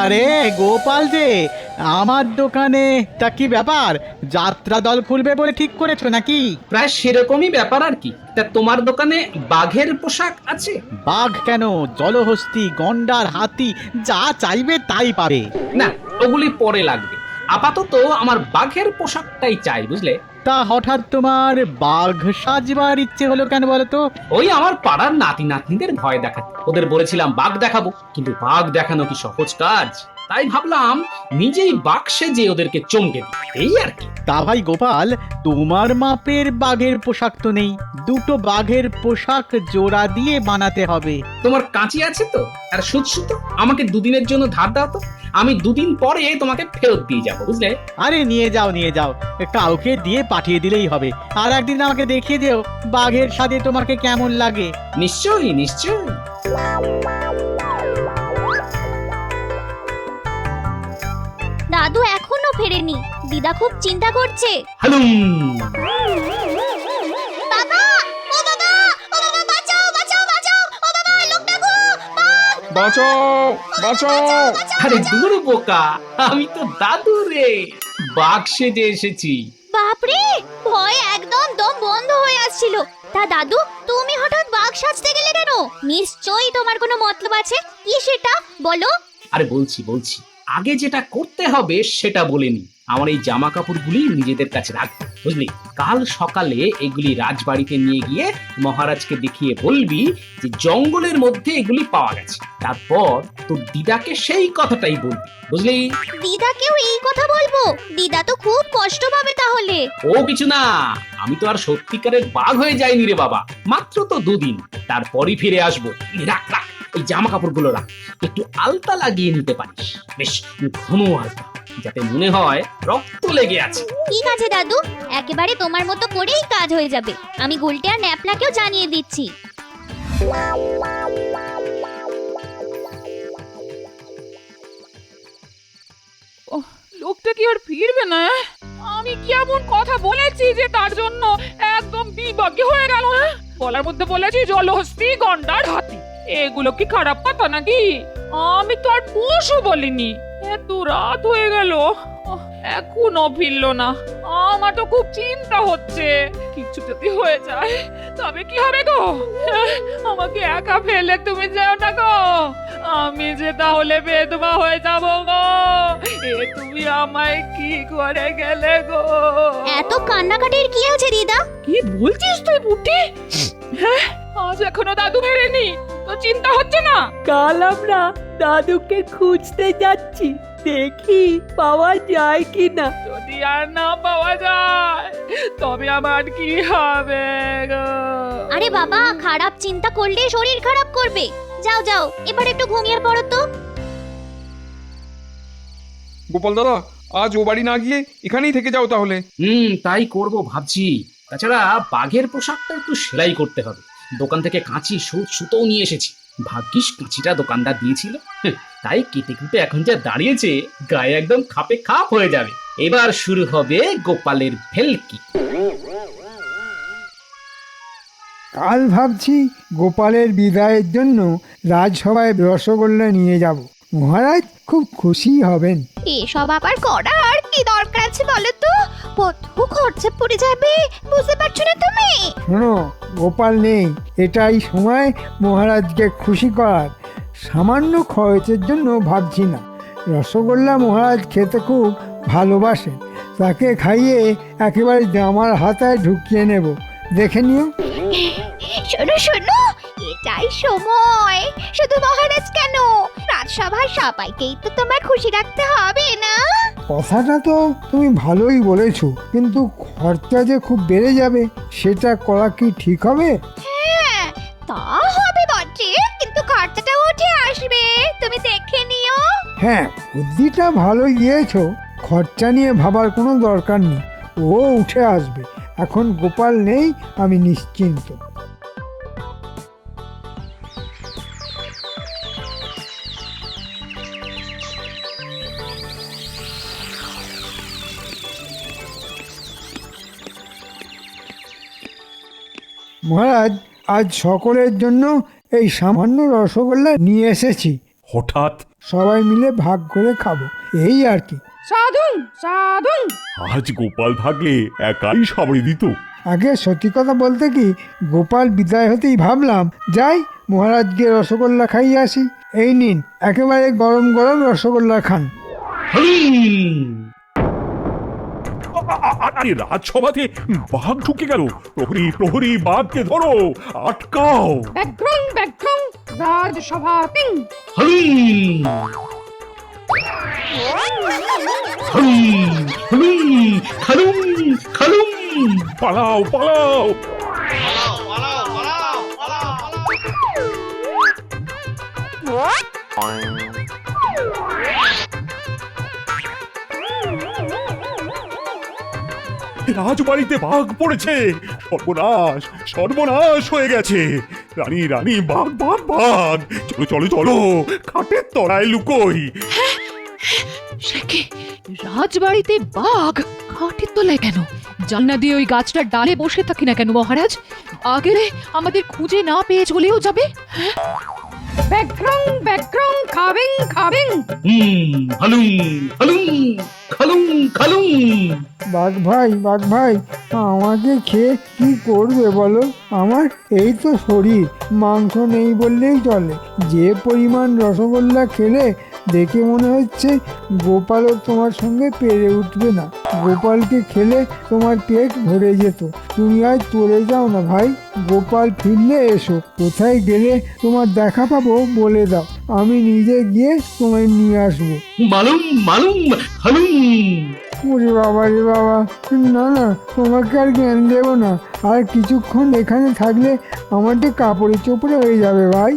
আরে গোপাল যে, আমার দোকানে তা কি ব্যাপার? যাত্রা দল খুলবে বলে ঠিক করেছো নাকি? প্রায় সেরকমই ব্যাপার আর কি। তা তোমার দোকানে বাঘের পোশাক আছে? বাঘ কেন, জলহস্তি, গন্ডার, হাতি, যা চাইবে তাই পাবে। না, ওগুলি পরে লাগবে। আপাতত আমার বাঘের পোশাকটাই চাই, বুঝলে? তা হঠাৎ তোমার বাঘ সাজবার ইচ্ছে হলো কেন বলো তো? ওই আমার পাড়ার নাতি নাতনিদের ভয় দেখাতে। ওদের বলেছিলাম বাঘ দেখাবো, কিন্তু বাঘ দেখানো কি সহজ কাজ? তাই ভাবলাম নিজেই বাঘ সেজে ওদেরকে চমকে দিই, এই আর কি। তা ভাই গোপাল, তোমার মাপের বাঘের পোশাক তো নেই। দুটো বাঘের পোশাক জোড়া দিয়ে বানাতে হবে। তোমার কাঁচি আছে তো, আর সুতো? আমাকে দুদিনের জন্য ধার দাও তো, আমি দুদিন পরে তোমাকে ফেরত দিয়ে যাবো, বুঝলে? আরে নিয়ে যাও নিয়ে যাও, কাউকে দিয়ে পাঠিয়ে দিলেই হবে। আর একদিন আমাকে দেখিয়ে দিও বাঘের সাথে তোমাকে কেমন লাগে। নিশ্চয়ই নিশ্চয়ই। দাদু এখনো ফেরেনি, দিদা খুব চিন্তা করছে। হালুম। বাবা, ও বাবা, ও বাবা, বাঁচাও বাঁচাও বাঁচাও, ও বাবা, লোকটা গো, বাঁচাও বাঁচাও! আরে দূর বোকা, আমি তো দাদু রে, বাঘ সেজে এসেছি। বাপরে, ভয় একদম দম বন্ধ হয়ে আসছিল। তা দাদু, তুমি হঠাৎ বাঘ সাজতে গেলে কেন? নিশ্চয়ই তোমার কোনো মতলব আছে। কি সেটা বলো? আরে বলছি বলছি, আগে যেটা করতে হবে সেটা বলে নি। আমার এই জামা কাপড়গুলি নিজেদের কাছে রাখবে, বুঝলি? কাল সকালে এগুলি রাজবাড়িতে নিয়ে গিয়ে মহারাজকে দেখিয়ে বলবি যে জঙ্গলের মধ্যে এগুলি পাওয়া গেছে। তারপর তোর দিদাকে সেই কথাটাই বলবি, বুঝলি? দিদাকেও এই কথা বলবো? দিদা তো খুব কষ্ট পাবে তাহলে। ও কিছু না, আমি তো আর সত্যিকারের বাঘ হয়ে যাইনি রে বাবা, মাত্র তো দুদিন, তারপরই ফিরে আসবো। রাখ রাখ, এই জামা কাপড়গুলো রাখ, একটু আলতা লাগিয়ে নিতে পারিস, বেশ ঘন আলতা, যাতে মনে হয় রক্ত লেগে আছে। ঠিক আছে দাদু, একেবারে তোমার মতো করেই কাজ হয়ে যাবে। আমি গুলটে আর ন্যাপলাকেও জানিয়ে দিচ্ছি। লোকটা কি আর ফিরবে না? আমি কি এমন কথা বলেছি যে তার জন্য একদম বিভাগ্য হয়ে গেল? বলার মধ্যে বলেছি জলহস্তি, গন্ডার, হাতি, এগুলো কি খারাপ কথা নাকি? আমি তো আর পশু বলিনি। এত রাত হয়ে গেল, এখনো ফিরলো না। আমার তো খুব চিন্তা হচ্ছে, কিছু যদি হয়ে যায় তবে কি হবে গো? আমাকে একা ফেলে তুমি যেও না গো, আমি যে তাহলে বেদবা হয়ে যাব গো। এ তুমি আমায় কি করে গেলে গো? এত কান্নাকাটির কি আছে দিদা? কি বলছিস তুই বুটি? হ্যাঁ, আজ এখনো দাদু ফেরেনি, তো চিন্তা হচ্ছে না? কাল আমরা দাদুকে খুঁজতে যাচ্ছি, দেখি পাওয়া যায় কিনা। যদি আর না পাওয়া যায় তবে আমার কি হবে গো? আরে বাবা, খারাপ চিন্তা করলে শরীর খারাপ করবে। যাও যাও, এবার একটু ঘুমিয়ে পড়ো তো। গোপাল দাদা, আজ ও বাড়ি না গিয়ে এখানেই থেকে যাও তাহলে। তাই করব ভাবছি। তাছাড়া বাঘের পোশাকটা একটু সেলাই করতে হবে। দোকান থেকে কাঁচি, সুতোও নিয়ে এসেছি। ভাগ্যিস কাঁচিটা দোকানদার দিয়েছিল, তাই কেটে কুটে এখন যা দাঁড়িয়েছে গায়ে একদম খাপে খাপ হয়ে যাবে। এবার শুরু হবে গোপালের ভেলকি। কাল ভাবছি গোপালের বিদায়ের জন্য রাজসভায় রসগোল্লা নিয়ে যাব। মহারাজ খুব খুশি হবেন। এসব আবার করার কি দরকার আছে বলো তো? কত খরচা পড়ে যাবে, বুঝতে পারছো না তুমি? শোনো, গোপাল নেই, এটাই সময় মহারাজকে খুশি করার। সামান্য খরচের জন্য ভাবছি না। রসগোল্লা মহারাজ খেতে খুব ভালোবাসেন, তাকে খাইয়ে একেবারে জামার হাতায় ঢুকিয়ে নেব, দেখে নিও। শোনো শোনো, এটাই সময়। শুধু মহারাজ কেন, রাজসভার সবাইকেই তো তোমার খুশি রাখতে হবে না? কথাটা তো তুমি ভালোই বলেছো, কিন্তু খরচা যে খুব বেড়ে যাবে, সেটা করা কি ঠিক হবে? হ্যাঁ, তা হবে বটে, কিন্তু খরচাটা উঠে আসবে, তুমি দেখে নিও। হ্যাঁ, বুদ্ধিটা ভালোই দিয়েছো। খরচা নিয়ে ভাবার কোনো দরকার নেই, ও উঠে আসবে। এখন গোপাল নেই, আমি নিশ্চিন্ত। মহারাজ, আজ সকলের জন্য এই সামান্য রসগোল্লা নিয়ে এসেছি। হঠাৎ সবাই মিলে ভাগ করে খাবো, এই আর কি। সাধুন সাধুন। আজ গোপাল থাকলে একাই সাবড়ে দিত। আগে সত্যি কথা বলতে কি, গোপাল বিদায় হতেই ভাবলাম যাই মহারাজকে রসগোল্লা খাইয়ে আসি। এই নিন, একেবারে গরম গরম রসগোল্লা খান। আরে রাজসভাতে বাঘ ঢুকে গেল। প্রহরী প্রহরী, বাঘকে ধরো, আটকাও। ব্যাঘ্রং ব্যাঘ্রং রাজসভাতিং। পালাও পালাও। রাজবাড়িতে বাঘ পড়েছে। সর্বনাশ সর্বনাশ হয়ে গেছে। রানী রানী, বাঘ বাঘ বাঘ। চলো চলো চলো, খাটের তলায় লুকোই। সে কি, রাজবাড়িতে বাঘ? খাটের তলায় কেন? জানলা দিয়ে ওই গাছটার ডালে বসে থাকি না কেন মহারাজ? আগেরে আমাদের খুঁজে না পেয়ে চলেও যাবে। ব্যাঘ্রং ব্যাঘ্রং খাবেং খাবেং। বাঘ ভাই, আমাকে খেয়ে কি করবে বলো? আমার এই তো শরীর, মাংস নেই বললেই চলে। যে পরিমাণ রসগোল্লা খেলে দেখে মনে হচ্ছে গোপালও তোমার সঙ্গে পেরে উঠবে না। গোপালকে খেলে তোমার পেট ভরে যেত। তুমি আজ চলে যাও না ভাই, গোপাল ফিরলে এসো। কোথায় গেলে তোমার দেখা পাবো বলে দাও, আমি নিজে গিয়ে তোমায় নিয়ে আসবো। ওরে বাবা রে বাবা, না না, তোমাকে আর জ্ঞান দেবো না। আর কিছুক্ষণ এখানে থাকলে আমাদের কাপড়ে চোপড়ে হয়ে যাবে ভাই।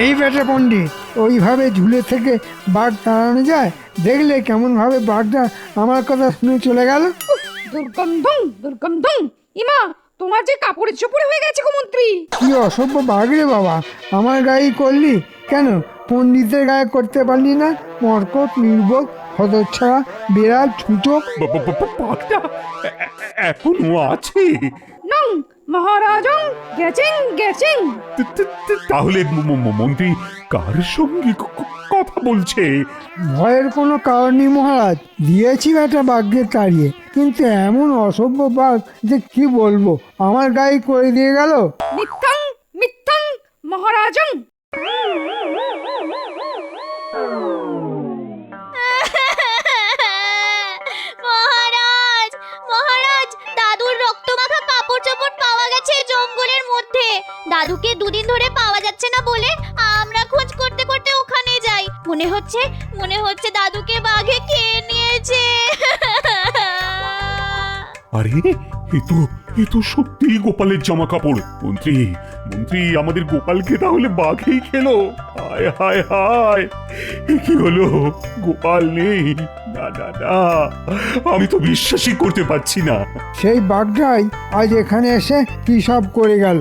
এই বেটা পণ্ডিত, ওইভাবে ঝুলে থেকে বাঘ তাড়ানো যায়? দেখলে কেমন ভাবে বাঘটা আমার কথা শুনে চলে গেল। দুর্গন্ধং দুর্গন্ধং। ইমা, তোমার যে কাপড়ের চোপড়ে হয়ে গেছে গো মন্ত্রী। কি অসভ্য বাঘ রে বাবা, আমার গায়ে করলি কেন? পণ্ডিতের গায়ে করতে পারলি না? মরকট, নির্বোধ, হতচ্ছাড়া, বিড়াল, ছুটো। বাঘটা এখনো আছে? নং মহারাজং গেছেন গেছেন। তাহলে মন্ত্রী কার সঙ্গে কথা বলছে? ভয়ের কোনো কারণ নেই মহারাজ, দিয়েছি একটা বাঘকে তাড়িয়ে, কিন্তু এমন অসভ্য বাঘ যে কি বলবো, আমার গায়ে করে দিয়ে গেল। মিথ্যাং মিথ্যাং মহারাজং। মহারাজ মহারাজ, দাদুর রক্তমাখা কাপড় চোপড় পাওয়া গেছে জঙ্গলের মধ্যে। দাদুকে দুদিন ধরে পাওয়া যাচ্ছে না বলে আমরা খোঁজ করতে করতে ওখানে যাই। মনে হচ্ছে দাদুকে বাঘে খেয়ে নিয়েছে। আরে এ তো সত্যি গোপালের জামা কাপড়। মন্ত্রী মন্ত্রী, আমাদের গোপালকে তাহলে বাঘেই খেলো? হায় হায় হায়, এ কি হলো? গোপাল নেই? না না না, আমি তো বিশ্বাসই করতে পারছি না। সেই বাঘটাই আজ এখানে এসে কি সব করে গেল।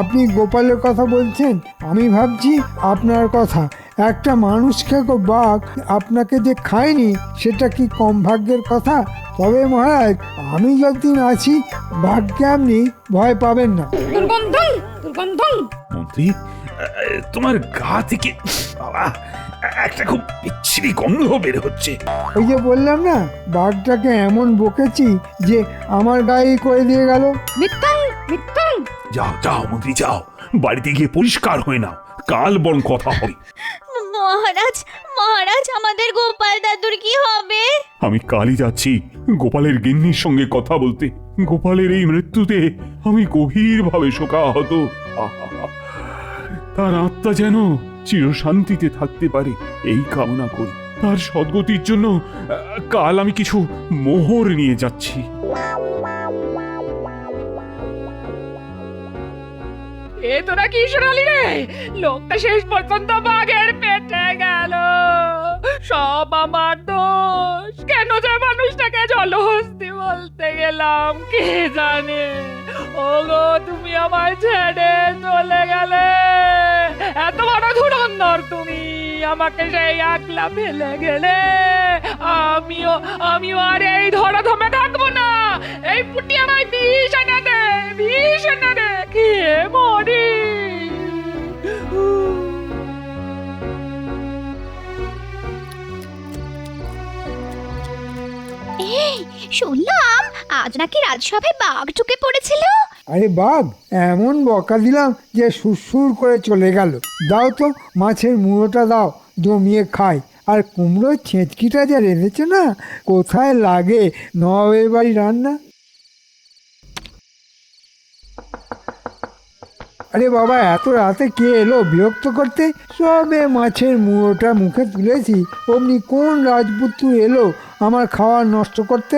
আপনি গোপালের কথা বলছেন, আমি ভাবছি আপনার কথা। একটা মানুষকে বাঘ আপনাকে যে খায়নি, সেটা কি কম ভাগ্যের কথা? তবে মহারাজ, আমি যতদিন আছি ভাগ্যে আপনি ভয় পাবেন না। দুর্গন্ধং দুর্গন্ধং। মন্ত্রী, তোমার গা থেকে বাবা একটা খুব বিচ্ছিরি গন্ধ বের হচ্ছে। ওই যে বললাম না, বাঘটাকে এমন বকেছি যে আমার গায়ে করে দিয়ে গেল। মিথ্যাং মিথ্যাং। যাও যাও মন্ত্রী, যাও বাড়িতে গিয়ে পরিষ্কার হয়ে নাও, কাল বরং কথা হবে। মহারাজ মহারাজ, আমাদের গোপাল দাদুর কি হবে? আমি কালই যাচ্ছি গোপালের গিন্নির সঙ্গে কথা বলতে। গোপালের এই মৃত্যুতে আমি গভীরভাবে শোকাহত। তার আত্মা যেন চিরশান্তিতে থাকতে পারে, এই কামনা করি। তার সদ্গতির জন্য কাল আমি কিছু মোহর নিয়ে যাচ্ছি। এ তোরা কি শোনালি রে? লোকটা শেষ পর্যন্ত বাঘের পেটে গেল। সব আমার দোষ। কেন যে মানুষটাকে জলহস্তি বলতে গেলাম কে জানে। ওগো তুমি আমায় ছেড়ে চলে গেলে, এত বড় ধুরন্ধর তুমি, আমাকে সেই একলা ফেলে গেলে। আমিও আর এই ধরাধামে থাকবো না। এই পুটি আমায় বিষ এনে দে, বিষ এনে দে, খেয়ে মরি। এই শুনলাম আজ নাকি রাজসভায় বাঘ ঢুকে পড়েছিল। আরে বাঘ এমন বকা দিলাম যে সুরসুর করে চলে গেল। দাও তো মাছের মুড়োটা দাও, জমিয়ে খাই। আর কুমড়োর ছেঁচকিটা যা রেঁধেছে না, কোথায় লাগে নবাবের বাড়ি রান্না। আরে বাবা, এত রাতে কে এলো বিরক্ত করতে? সবে মাছের মুড়োটা মুখে তুলেছি, অমনি কোন রাজপুত্র এলো আমার খাওয়া নষ্ট করতে।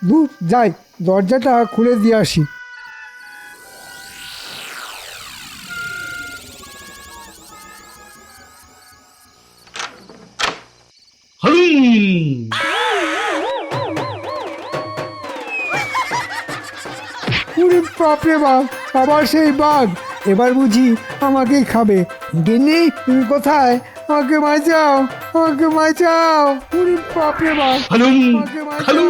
দূর যাই, দরজাটা খুলে দিয়ে আসি। ওরে বাপরে বাপ, আবার সেই বাঘ। এবার বুঝি আমাকেই খাবে। গিন্নি তুমি কোথায়? আমাকে বাঁচাও, আমাকে বাঁচাও। ওরে বাপরে বাপ, আমাকে বাঁচাও,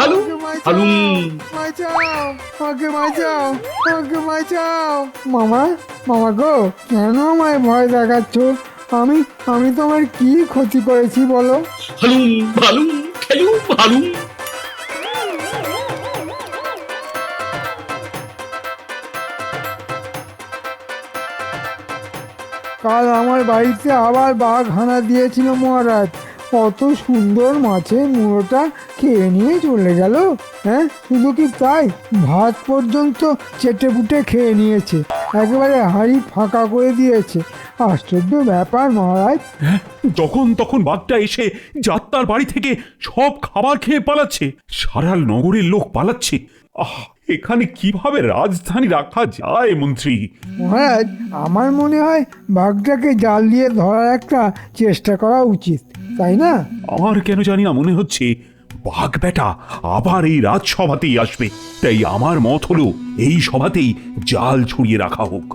আমাকে বাঁচাও, আমাকে বাঁচাও, আমাকে বাঁচাও। মামা, মামা গো, কেন আমায় ভয় দেখাচ্ছ? আমি তোমার কি ক্ষতি করেছি বলো? কাল আমার বাড়িতে আবার বাঘ হানা দিয়েছিল মহারাজ। কত সুন্দর মাছের মুড়োটা খেয়ে নিয়ে চলে গেল। হ্যাঁ, শুধু কি তাই, ভাত পর্যন্ত চেটে পুটে খেয়ে নিয়েছে, একেবারে হাঁড়ি ফাঁকা করে দিয়েছে। আশ্চর্য ব্যাপার মহারাজ। যখন তখন বাঘটা এসে যাত্রার বাড়ি থেকে সব খাবার খেয়ে পালাচ্ছে, সারা নগরের লোক পালাচ্ছে। এখানে কিভাবে রাজধানী রাখা যায় মন্ত্রী? মহারাজ, আমার মনে হয় বাঘটাকে জাল দিয়ে ধরার একটা চেষ্টা করা উচিত, তাই না? আমার কেন জানি না মনে হচ্ছে বাঘ বেটা আবার এই রাজসভাতেই আসবে। তাই আমার মত হলো এই সভাতেই জাল ছড়িয়ে রাখা হোক।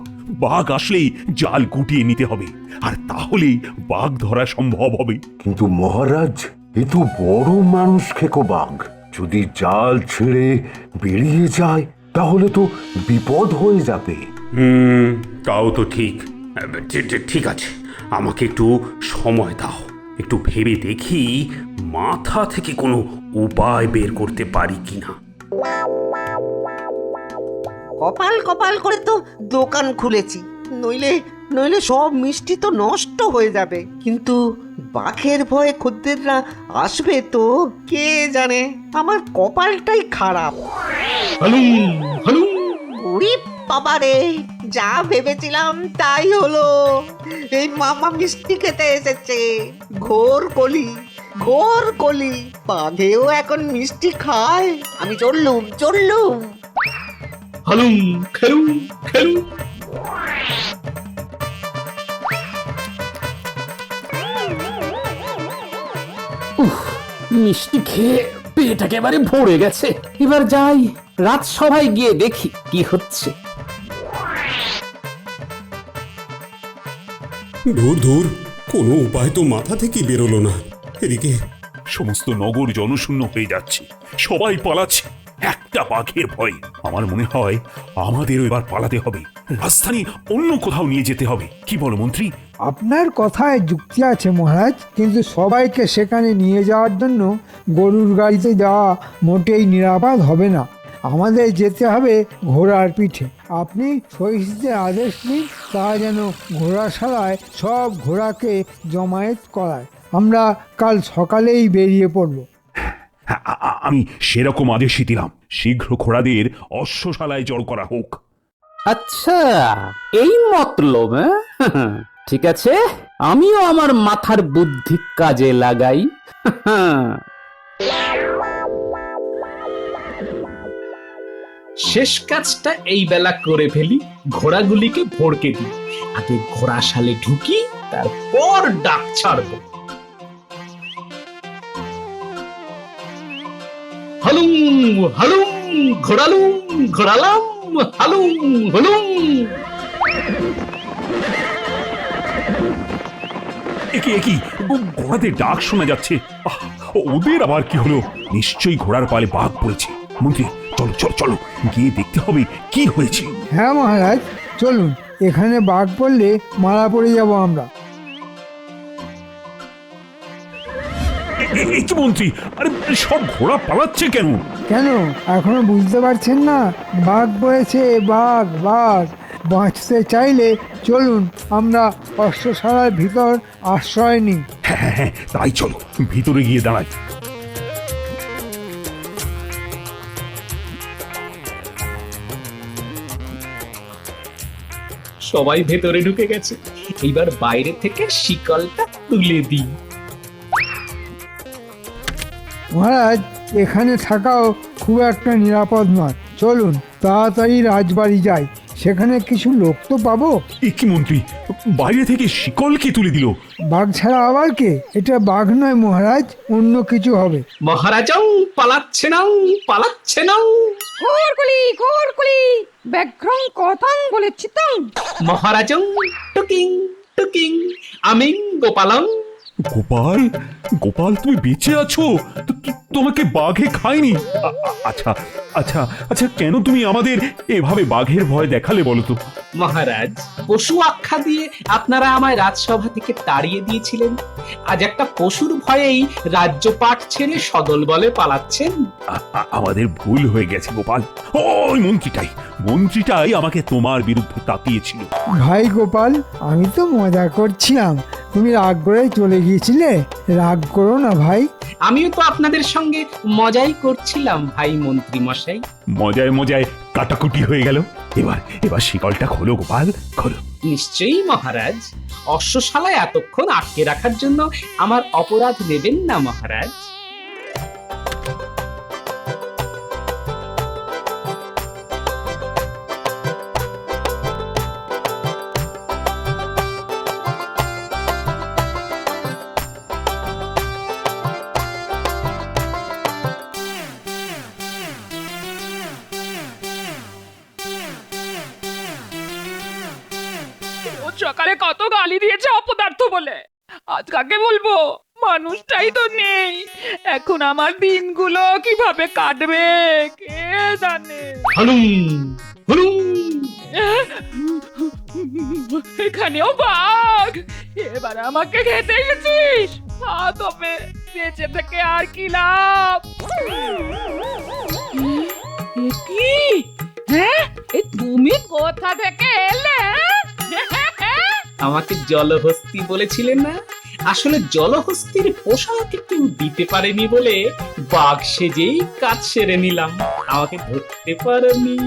বাঘ আসলেই জাল গুটিয়ে নিতে হবে, আর তাহলেই বাঘ ধরা সম্ভব হবে। কিন্তু মহারাজ, এ তো বড় মানুষ খেকো বাঘ। যদি জাল ছেড়ে বেরিয়ে যায় তাহলে তো বিপদ হয়ে যাবে। তাও তো ঠিক। ঠিক আছে, আমাকে একটু সময় দাও, একটু ভেবে দেখি মাথা থেকে কোনো উপায় বের করতে পারি কিনা। কপাল কপাল করে তো দোকান খুলেছি, নইলে সব মিষ্টি তো নষ্ট হয়ে যাবে। কিন্তু বাঘের ভয়ে খদ্দেররা আসবে তো, কে জানে। আমার কপালটাই খারাপ। ওরে বাবারে, যা ভেবেছিলাম তাই হলো। এই মামা মিষ্টি খেতে এসেছে। ঘোর কলি, ঘোর কলি। বাঘেও এখন মিষ্টি খায়। আমি চললুম। মিষ্টি খেয়ে পেট একেবারে ভরে গেছে। এবার যাই, রাজসভায় গিয়ে দেখি কি হচ্ছে। ধুর, কোনো উপায় তো মাথা থেকে বেরোলো না। এদিকে সমস্ত নগর জনশূন্য হয়ে যাচ্ছে, সবাই পালাচ্ছে একটা বাঘের ভয়ে। আমার মনে হয় আমাদের এবার পালাতে হবে, রাজধানী অন্য কোথাও নিয়ে যেতে হবে। কি বলো মন্ত্রী? আপনার কথায় যুক্তি আছে মহারাজ, কিন্তু সবাইকে সেখানে নিয়ে যাওয়ার জন্য গরুর গাড়িতে যাওয়া মোটেই নিরাপদ হবে না। আমাদের যেতে হবে ঘোড়ার পিঠে। আপনি সহিসদের আদেশ দিন, তারা যেন ঘোড়াশালায় সব ঘোড়াকে জমায়েত করায়। আমরা কাল সকালেই বেরিয়ে পড়ব। আমি সেরকম আদেশই দিলাম। শীঘ্র ঘোড়াদের অশ্বশালায় জড় করা হোক। আচ্ছা, এই মতলব। ঠিক আছে, আমিও আমার মাথার বুদ্ধি কাজে লাগাই। শেষ কাজটা এই বেলা করে ফেলি। ঘোড়াগুলিকে ভড়কে দিই, আগে ঘোড়াশালে ঢুকি, তারপর ডাক ছাড়বো। হালুম হালুম ঘোরালুম ঘোরালাম হালুম হুলুম। একই ঘোড়াদের ডাক শোনা যাচ্ছে। আহ, ওদের আবার কি হলো? নিশ্চয়ই ঘোড়ার পালে বাঘ পড়েছে। মন্ত্রী, চলো চলো চলো, গিয়ে দেখতে হবে কি হয়েছে। হ্যাঁ মহারাজ, চলুন। এখানে বাঘ পড়লে মারা পড়ে যাব আমরা। কি মন্ত্রী, আরে সব ঘোড়া পালাচ্ছে কেন? কেন এখনো বুঝতে পারছেন না? বাঘ পড়েছে, বাঘ বাঘ। বাঁচতে চাইলে চলুন আমরা অস্ত্রশালার ভিতর আশ্রয় নিই। হ্যাঁ হ্যাঁ, তাই চলো, ভিতরে গিয়ে দাঁড়াই। সবাই ভেতরে ঢুকে গেছে, এইবার বাইরে থেকে শিকলটা তুলে দিই। মহারাজ, এখানে থাকাও খুব একটা নিরাপদ নয়। চলুন তাড়াতাড়ি রাজবাড়ি যাই, সেখানে কিছু লোক তো পাবো। কি মন্ত্রী, বাইরে থেকে শিকল কে তুলে দিল? বাঘ ছাড়া আবার কে? এটা বাঘ নয় মহারাজ, অন্য কিছু হবে। মহারাজাও পালাচ্ছে না, পালাচ্ছে না। ঘোরকুলি ব্যাঘ্রং কথাং বলে চিতং। মহারাজাও টুকিং টুকিং আমিং গোপালং। গোপাল, গোপাল তুমি বেঁচে আছো? তোমাকে বাঘে খায়নি? আচ্ছা আচ্ছা আচ্ছা, কেন তুমি আমাদের এভাবে বাঘের ভয় দেখালে বলো তো? মহারাজ, পশু আখ্যা দিয়ে আপনারা আমায় রাজসভা থেকে তাড়িয়ে দিয়েছিলেন। আজ একটা পশুর ভয়েই রাজ্যপাট ছেড়ে সদল বলে পালাচ্ছেন। আমাদের ভুল হয়ে গেছে গোপাল। ওই মন্ত্রীটাই আমাকে তোমার বিরুদ্ধে তাকিয়েছিল। ভাই গোপাল, আমি তো মজা করছিলাম, তুমি রাগ করে চলে গিয়েছিলে। রাগ করো না ভাই। আমিও তো আপনাদের সঙ্গে মজাই করছিলাম ভাই মন্ত্রী মশাই। মজায় মজায় কাটাকুটি হয়ে গেল। এবার শিকলটা খোলো গোপাল, খোলো। নিশ্চয়ই মহারাজ। অশ্বশালায় এতক্ষণ আটকে রাখার জন্য আমার অপরাধ নেবেন না মহারাজ। সকালে কত গালি দিয়েছে অপদার্থ বলে, আজ কাকে বলবো? মানুষটাই তো নেই। এখন আমার দিনগুলো কিভাবে কাটবে কে জানে। হালুম হুলুম। এখানেও বাঘ, এবার আমাকে খেতে গেছিস। তবে বেঁচে থেকে আর কি লাভ? কি? হ্যাঁ, তুমি কোথা থেকে এলে? আমাকে জলহস্তি বলেছিলেন না? আসলে জলহস্তির পোশাক কেউ দিতে পারেনি বলে বাঘ সেজেই কাজ সেরে নিলাম। আমাকে ধরতে পারেনি।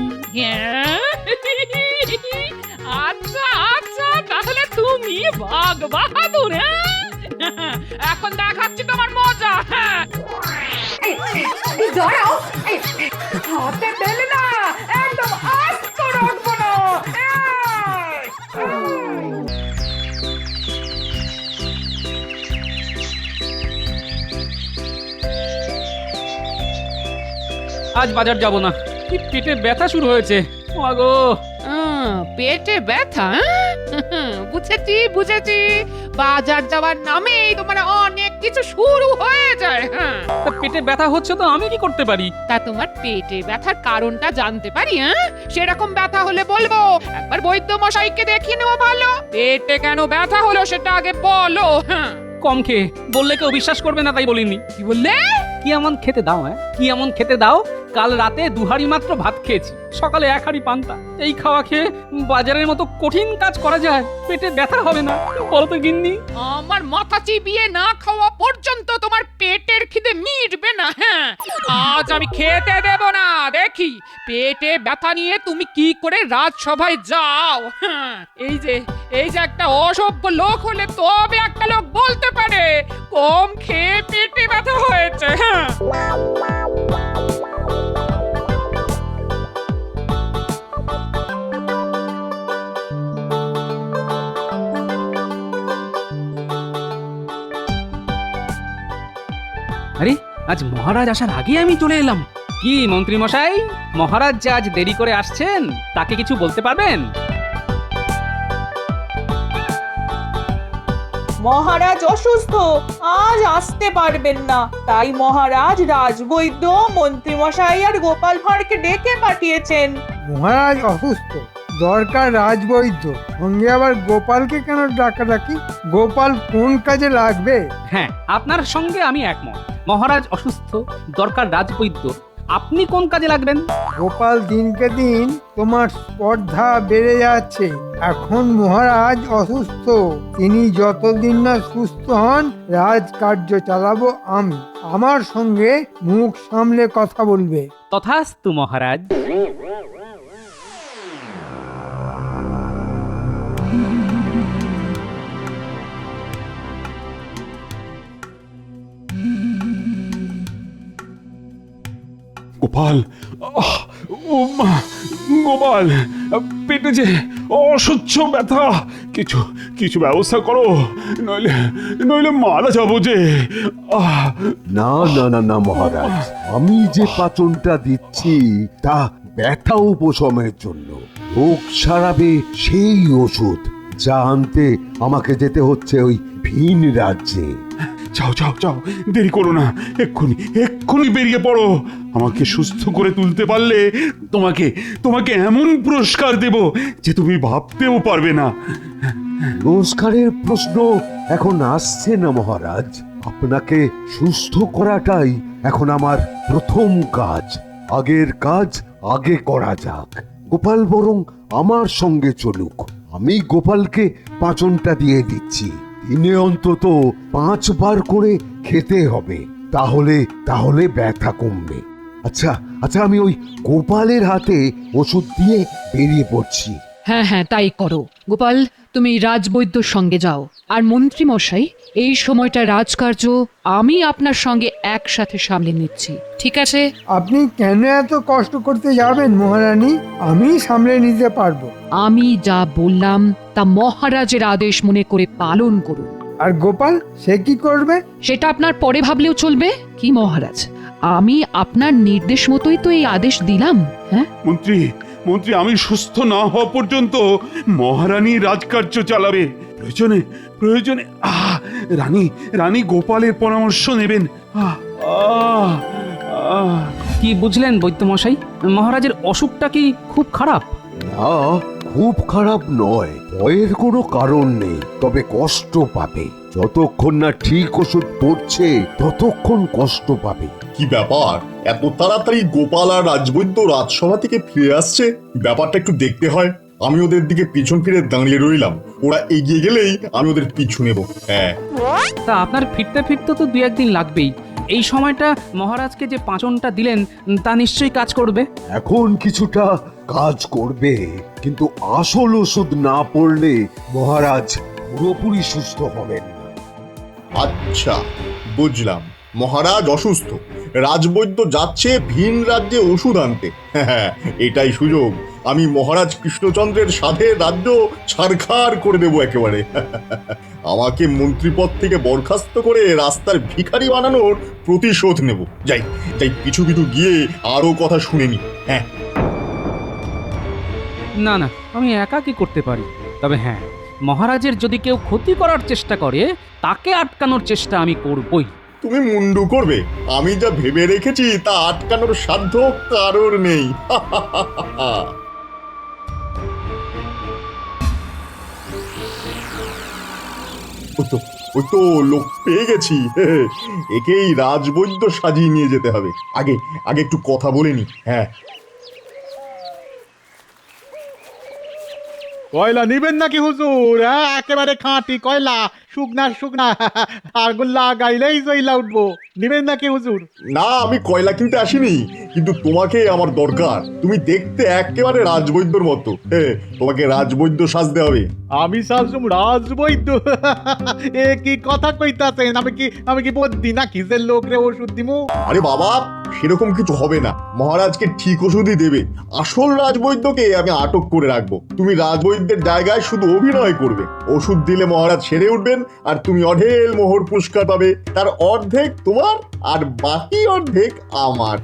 আচ্ছা আচ্ছা, তাহলে তুমি বাঘ বাহাদুর। এখন দেখাচ্ছি তোমার মজা। দাঁড়াও, হাতে পেলে না, একদম আস্ত রাখবো না। আজ বাজার যাব না, কি পেটে ব্যথা শুরু হয়েছে। মাগো, পেটে ব্যথা? বুঝেছি বুঝেছি, বাজার যাওয়ার নামেই তোমার অনেক কিছু শুরু হয়ে যায়। পেটে ব্যথা হচ্ছে তো আমি কি করতে পারি? তা তোমার পেটে ব্যথার কারণটা জানতে পারি? সেরকম ব্যথা হলে বলবো, একবার বৈদ্য মশাইকে দেখিয়ে নেওয়া ভালো। পেটে কেন ব্যথা হলো সেটা আগে বলো। কম খেয়ে বললে কেউ বিশ্বাস করবে না, তাই বলিনি। কি বললে? কি এমন খেতে দাও? কি এমন খেতে দাও? কাল রাতে 2 হাঁড়ি মাত্র ভাত খেয়েছি, সকালে 1 হাঁড়ি পান্তা। এই খাওয়া খেয়ে বাজারের মতো কঠিন কাজ করা যায়? পেটে ব্যথা হবে না বলো তো গিন্নি? আমার মাথা চিবিয়ে না খাওয়া পর্যন্ত তোমার পেটের খিদে মিটবে না। হ্যাঁ, আজ আমি খেতে দেব না। দেখি পেটে ব্যথা নিয়ে তুমি কি করে রাজসভায় যাও। এই যে একটা অসভ্য লোক হলে তবে একটা লোক বলতে পারে কম খেয়ে পেটে ব্যথা হয়েছে। আরে আজ মহারাজ আসার আগে আমি চলে এলাম। কি মন্ত্রী মশাই, মহারাজ যে আজ দেরি করে আসছেন তাকে কিছু বলতে পারবেন? মহারাজ অসুস্থ, আজ আসতে পারবেন না। তাই মহারাজ রাজবৈদ্য, মন্ত্রীমশাই আর গোপাল ভাঁড়কে ডেকে পাঠিয়েছেন। মহারাজ অসুস্থ, দরকার রাজবৈদ্য, সঙ্গে আবার গোপালকে কেন ডাকাডাকি? গোপাল কোন কাজে লাগবে? হ্যাঁ, আপনার সঙ্গে আমি একমত। মহারাজ অসুস্থ, দরকার রাজবৈদ্য। আপনি কোন কাজে লাগবেন? গোপাল দিনকে দিন তোমার স্পর্ধা বেড়ে যাচ্ছে। এখন মহারাজ অসুস্থ, তিনি যতদিন না সুস্থ হন রাজকার্য চালাবো আমি। আমার সঙ্গে মুখ সামলে কথা বলবে। তথাস্তু মহারাজ। গোপাল, ও মা, গোপাল, পেটে যে অসহ্য ব্যথা, কিছু কিছু ব্যবস্থা করো, নইলে নইলে মারা যাবো যে। না না না না মহারাজ, আমি যে পাচনটা দিচ্ছি তা ব্যথা উপশমের জন্য। রোগ সারাবে সেই ওষুধ, যা আনতে আমাকে যেতে হচ্ছে ওই ভিন রাজ্যে। যাও যাও যাও, দেরি করো না, এক্ষুনি এক্ষুনি বেরিয়ে পড়ো। আমাকে সুস্থ করে তুলতে পারলে তোমাকে তোমাকে এমন পুরস্কার দেব যে তুমি ভাবতেও পারবে না। পুরস্কারের প্রশ্ন এখন আসছে না মহারাজ, আপনাকে সুস্থ করাটাই এখন আমার প্রথম কাজ। আগের কাজ আগে করা যাক। গোপাল বরং আমার সঙ্গে চলুক, আমি গোপালকে পাচনটা দিয়ে দিচ্ছি। দিনে অন্তত 5 বার করে খেতে হবে, তাহলে তাহলে ব্যথা কমবে। আচ্ছা আচ্ছা, আমি ওই গোপালের হাতে ওষুধ দিয়ে বেরিয়ে পড়ছি। হ্যাঁ হ্যাঁ, তাই করো গোপাল, তুমি রাজবৈদ্যর সঙ্গে যাও। আর মন্ত্রী মশাই, এই সময়টা রাজকার্য আমি আপনার সঙ্গে একসাথে সামলে নিচ্ছি, ঠিক আছে? আপনি কেন এত কষ্ট করতে যাবেন মহারানী? আমি সামলে নিতে পারবো। আমি যা বললাম তা মহারাজের আদেশ মনে করে পালন করুন। আর গোপাল, সে কি করবে? সেটা আপনার পরে ভাবলেও চলবে। কি মহারাজ, আমি আপনার নির্দেশ মতোই তো এই আদেশ দিলাম। হ্যাঁ মন্ত্রী, মন্ত্রী, আমি সুস্থ না হওয়া পর্যন্ত মহারানী রাজকার্য চালাবে। প্রয়োজনে প্রয়োজনে রানী রানী গোপালের পরামর্শ নেবেন। কি বুঝলেন বৈদ্যমশাই, মহারাজের অসুখটা কি খুব খারাপ? না, খুব খারাপ নয়, ভয়ের কোনো কারণ নেই, তবে কষ্ট পাবে। যতক্ষণ না ঠিক ওষুধ পড়ছে ততক্ষণ কষ্ট পাবে। কি ব্যাপার, এত তাড়াতাড়ি গোপাল আর রাজবৈদ্য রাজসভা থেকে ফিরে আসছে? ব্যাপারটা একটু দেখতে হয়। আমি ওদের দিকে পিছন ফিরে দাঁড়িয়ে রইলাম, ওরা এগিয়ে গেলেই আমি ওদের পিছু নেব। হ্যাঁ, তা আপনার ফিরতে ফিরতে তো 2-1 দিন লাগবেই। এই সময়টা মহারাজকে যে পাচনটা দিলেন তা নিশ্চয়ই কাজ করবে। এখন কিছুটা কাজ করবে, কিন্তু আসল ওষুধ না পড়লে মহারাজ পুরোপুরি সুস্থ হবেন না। আচ্ছা বুঝলাম, মহারাজ অসুস্থ, রাজবৈদ্য যাচ্ছে ভিন রাজ্যে ওষুধ আনতে। হ্যাঁ, এটাই সুযোগ। আমি মহারাজ কৃষ্ণচন্দ্রের সাথে রাজ্য ছারখার করে দেব একেবারে। আমাকে মন্ত্রীপদ থেকে বরখাস্ত করে রাস্তার ভিখারি বানানোর প্রতিশোধ নেব। যাই যাই, পিছু পিছু গিয়ে আরো কথা শুনে নি। হ্যাঁ, না না, আমি একা কি করতে পারি? তবে হ্যাঁ, মহারাজের যদি কেউ ক্ষতি করার চেষ্টা করে তাকে আটকানোর চেষ্টা আমি করবই। তুমি মুন্ডু করবে? আমি যা ভেবে রেখেছি তা আটকানোর সাধ্য কারোর নেই। ওই তো লোক পেয়ে গেছি। একেই রাজবৈদ্য সাজিয়ে নিয়ে যেতে হবে। আগে আগে একটু কথা বলে নি। হ্যাঁ, কয়লা নিবেন নাকি হুজুর? হ্যাঁ, একেবারে খাঁটি কয়লা, শুকনা শুকনা, আগুন লাগাইলেই জইলা উঠবো। নিবেন নাকি হুজুর? না, আমি কয়লা কিনতে আসিনি, কিন্তু তোমাকে আমার দরকার। তুমি দেখতে একেবারে রাজবৈদ্যর মতো। তোমাকে রাজবৈদ্য সাজতে হবে। আমি সাজুম রাজবৈদ্য? এ কি কথা কইতাছেন? আমি কি বদ্যি নাকি যে লোকরে ওষুধ দিমু? আরে বাবা, সেরকম কিছু হবে না। মহারাজকে ঠিক ওষুধই দেবে। আসল রাজবৈদ্যকে আমি আটক করে রাখবো। তুমি রাজবৈদ্যের জায়গায় শুধু অভিনয় করবে। ওষুধ দিলে মহারাজ সেরে উঠবেন, আর তুমি অঢেল মোহর পুরস্কার পাবে। তার অর্ধেক তোমার আর বাকি অর্ধেক আমার।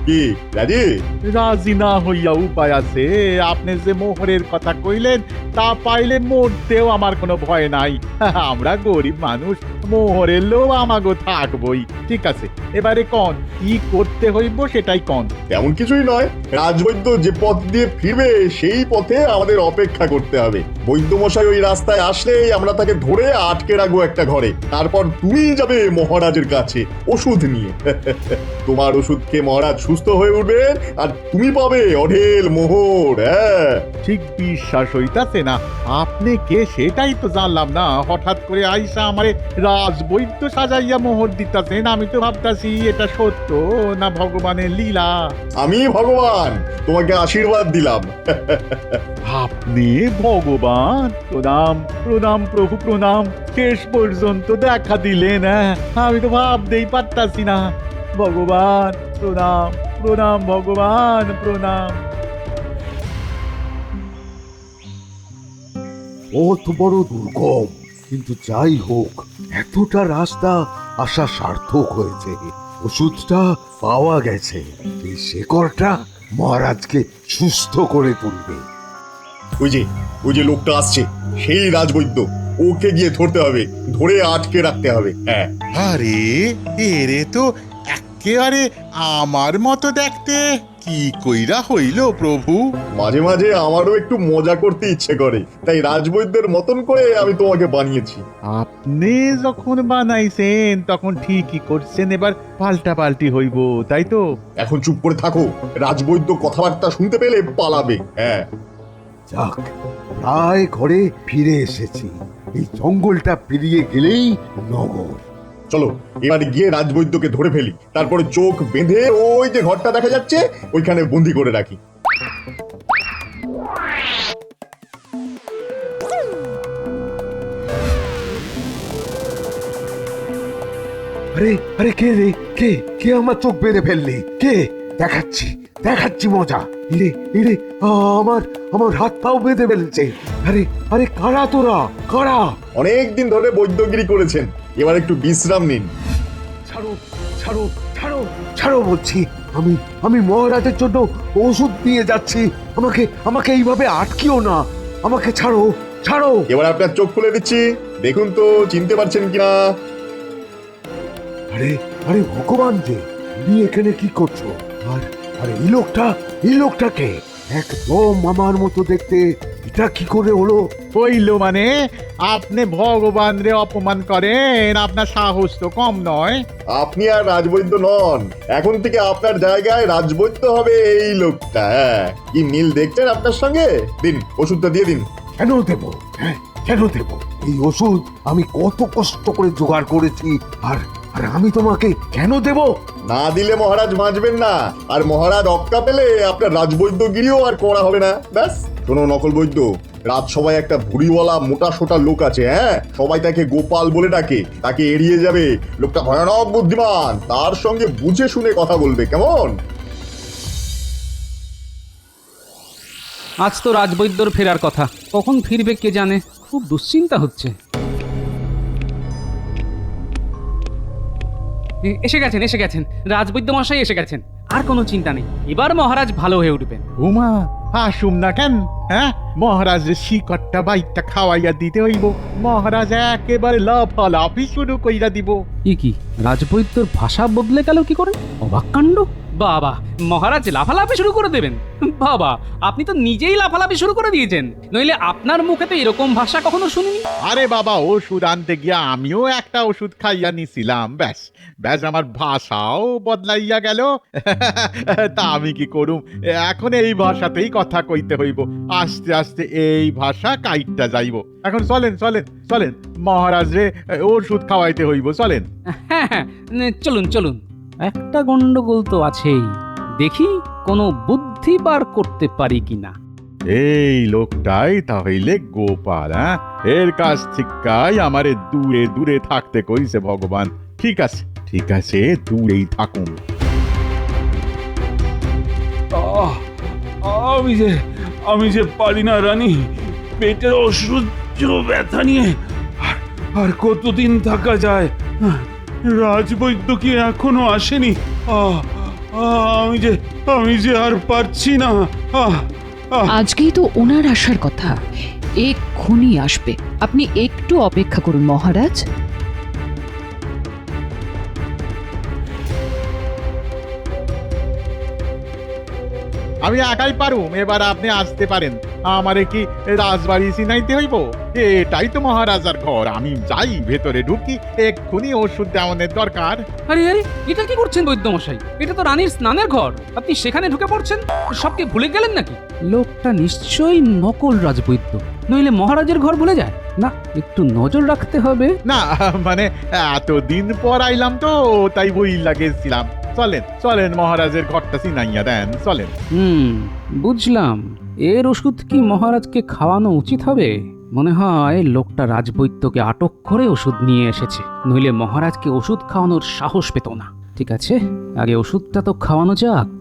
কি রাজি? রাজি না হইয়া উপায় আছে? আপনি যে মোহরের কথা কইলেন তা পাইলে মরতেও আমার কোনো ভয় নাই। আমরা গরিব মানুষ, মোহরের লোভ আমাগো থাকবই। ঠিক আছে, এবারে কন কি করতে হইব সেটাই কন। তেমন কিছুই নয়, রাজবৈদ্য যে পথ দিয়ে ফিরবে সেই পথে আমাদের অপেক্ষা করতে হবে। বৈদ্যমশাই ওই রাস্তায় আসলেই আমরা তাকে ধরে আটকে রাখবো একটা ঘরে। তারপর তুমি যাবে মহারাজের কাছে ওষুধ নিয়ে। তোমার ওষুধ খেয়ে মহারাজ সুস্থ হয়ে উঠবেন, আর তুমি পাবে অঢেল মোহর। হ্যাঁ, ঠিক বিশ্বাস হইতাছে না। আপনি কে সেটাই তো জানলাম না। হঠাৎ করে আইসা আমারে রাজবৈদ্য সাজাইয়া মোহর দিতাছেন। আমি তো ভাবতাছি এটা সত্য না ভগবানের লীলা। আমি ভগবান, তোমাকে আশীর্বাদ দিলাম। আপনি ভগবান? প্রণাম প্রণাম প্রভু প্রণাম। শেষ পর্যন্ত দেখা দিলেন। আমি তো ভাবতেই পারতাছি না। ভগবান প্রণাম প্রণাম, ভগবান প্রণাম। অত বড় দুর্গম, কিন্তু যাই হোক এতটা রাস্তা আসা সার্থক হয়েছে। ওষুধটা পাওয়া গেছে। এই শেকড়টা মহারাজকে সুস্থ করে তুলবে। ওই যে লোকটা আসছে, সেই রাজবৈদ্য। ওকে গিয়ে ধরতে হবে, ধরে আটকে রাখতে হবে। হ্যাঁ। আরে এরে তো একেবারে আমার মতো দেখতে। কি কইরা হইল প্রভু? মাঝে মাঝে আমারও একটু মজা করতে ইচ্ছে করে, তাই রাজবৈদ্যের মতন করে আমি তোমাকে বানিয়েছি। আপনি যখন বানাইছেন তখন ঠিকই করছেন। এবার পাল্টা পাল্টি হইব, তাই তো? এখন চুপ করে থাকো, রাজবৈদ্য কথাবার্তা শুনতে পেলে পালাবে। হ্যাঁ, যাক, প্রায় ঘরে ফিরে এসেছি। এই জঙ্গলটা পেরিয়ে গেলেই নগর। চলো এবার গিয়ে রাজবৈদ্যকে ধরে ফেলি, তারপরে চোখ বেঁধে ওই যে ঘরটা দেখা যাচ্ছে ওইখানে বন্দি করে রাখি। আরে আরে, কে রে? কে কে আমার চোখ বেঁধে ফেললি? কে? দেখাচ্ছি দেখাচ্ছি মজা। ইরে ইরে, আমার আমার হাত পাও বেঁধে ফেলছে। আরে আরে, কারা তোরা? কারা? অনেকদিন ধরে বৈদ্যগিরি করেছেন, এবার একটু বিশ্রাম নিন। ছাড়ো ছাড়ো ছাড়ো ছাড়ো বলছি। আমি মহারাজের জন্য ওষুধ নিয়ে যাচ্ছি। আমাকে আমাকে এইভাবে আটকিও না। আমাকে ছাড়ো ছাড়ো। এবার আপনার চোখ খুলে দিচ্ছি, দেখুন তো চিনতে পারছেন কিনা। আরে আরে, ভগবান যে, তুমি এখানে কি করছো? আর আরে, এই লোকটাকে একদম আমার মতো দেখতে। এটা কি করে হলো? হইল মানে আপনি ভগবান রে অপমান করেন? আপনার সাহস তো কম নয়। আপনি আর রাজবৈদ্য নন, এখন থেকে আপনার জায়গায় রাজবৈদ্য হবে এই লোকটা। কি মিল দেখছেন আপনার সঙ্গে? দিন, ওষুধটা দিয়ে দিন। কেন দেব? হ্যাঁ, কেন দেব? এই ওষুধ আমি কত কষ্ট করে জোগাড় করেছি, আর আর আমি তোমাকে কেন দেব? না দিলে মহারাজ বাঁচবেন না, আর মহারাজ অক্কা পেলে আপনার রাজবৈদ্যগিরিও আর করা হবে না। ব্যাস। শোনো নকল বৈদ্য, রাজসভায় একটা ভুড়িওয়ালা মোটা সোটা লোক আছে। হ্যাঁ, সবাই তাকে গোপাল বলে ডাকে। তাকে এড়িয়ে যাবে। লোকটা ভয়ানক বুদ্ধিমান, তার সঙ্গে বুঝে শুনে কথা বলবে, কেমন? আজ তো রাজবৈদ্যর ফেরার কথা, কখন ফিরবে কে জানে। খুব দুশ্চিন্তা হচ্ছে। এসে গেছেন রাজবৈদ্য মশাই এসে গেছেন। আর কোনো চিন্তা নেই, এবার মহারাজ ভালো হয়ে উঠবেন। উমা, আসুম না কেন? হ্যাঁ, মহারাজের শিকড়টা বাইকটা খাওয়াইয়া দিতে হইব। মহারাজ একেবারে লাফালাফি শুরু কইরা দিব। কি রাজবৈদ্যর ভাষা বদলে গেল কি করে? অবাক কাণ্ড। বাবা, মহারাজ লাফালাফি শুরু করে দেবেন? বাবা, আপনি তো নিজেই লাফালাফি শুরু করে দিয়েছেন, নইলে আপনার মুখে তো এরকম ভাষা কখনো শুনিনি। আরে বাবা, ওষুধ আনতে গিয়া আমিও একটা ওষুধ খাইয়া নিছিলাম। ব্যাস ব্যাস, আমার ভাষাও বদলাইয়া গেল। তা আমি কি করুম? এখন এই ভাষাতেই কথা কইতে হইব। আস্তে আস্তে এই ভাষা কাইটটা যাইব। এখন চলেন চলেন চলেন, মহারাজ রে ওষুধ খাওয়াইতে হইব। চলেন। হ্যাঁ, চলুন। একটা গন্ডগোল তো আছেই, দেখি কোনো বুদ্ধি বার করতে পারি কিনা। এই লোকটাই তাহলে গোপাল? এর কাছ থেকেই আমারে দূরে দূরে থাকতে কইছে ভগবান। ঠিক আছে দূরেই থাকুন। আমি যে পারি না রানী, পেটের অসহ্য ব্যথা নিয়ে আর কতদিন থাকা যায়? রাজবৈদ্য কি এখনো আসেনি? আমি যে আর পারছি না। আজকেই তো ওনার আসার কথা, এক্ষুনি আসবে। আপনি একটু অপেক্ষা করুন মহারাজ। আমি একাই পারুম, এবার আপনি আসতে পারেন। আমারে কি রাজবাড়ি চিনাইতে হইব? এটাই তো মহারাজার ঘর। আমি যাই, ভেতরে ঢুকি, এক্ষুনি ওষুধ দেওয়ানের দরকার। আরে আরে, এটা কি করছেন বৈদ্যমশাই? এটা তো রানীর স্নানের ঘর, আপনি সেখানে ঢুকে পড়ছেন। সবকে ভুলে গেলেন নাকি? লোকটা নিশ্চয়ই নকল রাজবৈদ্য, নইলে মহারাজের ঘর ভুলে যায় না। একটু নজর রাখতে হবে। না মানে এতদিন পর আইলাম তো, তাই বই লাগেছিলাম। চলেন চলেন, মহারাজের ঘরটা চিনাইয়া দেন, চলেন। বুঝলাম। এর ওষুধ কি মহারাজকে খাওয়ানো উচিত হবে? মনে হয় লোকটা রাজবৈদ্যকে আটক করে ওষুধ নিয়ে এসেছে, নইলে মহারাজকে ওষুধ খাওয়ানোর সাহস পেত না। ঠিক আছে, আগে ওষুধটা তো খাওয়ানো যাক।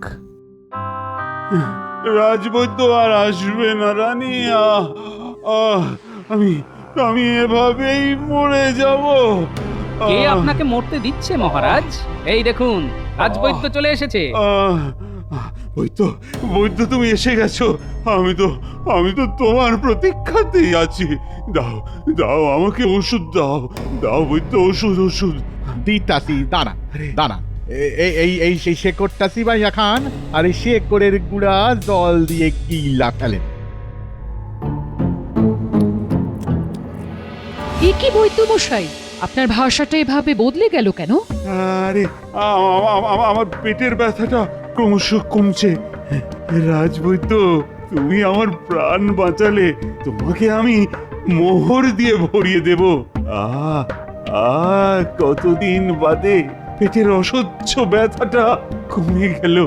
রাজবৈদ্য আর আসবে না রানী। আমি এভাবেই মরে যাব। কে আপনাকে মরতে দিচ্ছে মহারাজ? এই দেখুন, রাজবৈদ্য চলে এসেছে। বৈদ্য তুমি এসে গেছো। আমি তো তোমার প্রতীক্ষাতেই আছি। দাও আমাকে ওষুধ দাও বৈদ্য, ওষুধ দিতাছি। দাঁড়া দাঁড়া, এই সেই শেকড়টা চিবাইয়া খান, আর এই শেকড়ের গুঁড়া জল দিয়ে গিলা ফেলেন। এ কি বৈদ্যমশাই, আপনার ভাষাটা এভাবে বদলে গেল কেন? আরে আমার পেটের ব্যথাটা ক্রমশ কমছে। রাজবৈদ্য, তুমি আমার প্রাণ বাঁচালে। তোমাকে আমি মোহর দিয়ে ভরিয়ে দেব। কতদিন বাদে পেটের অসহ্য ব্যথাটা কমে গেল।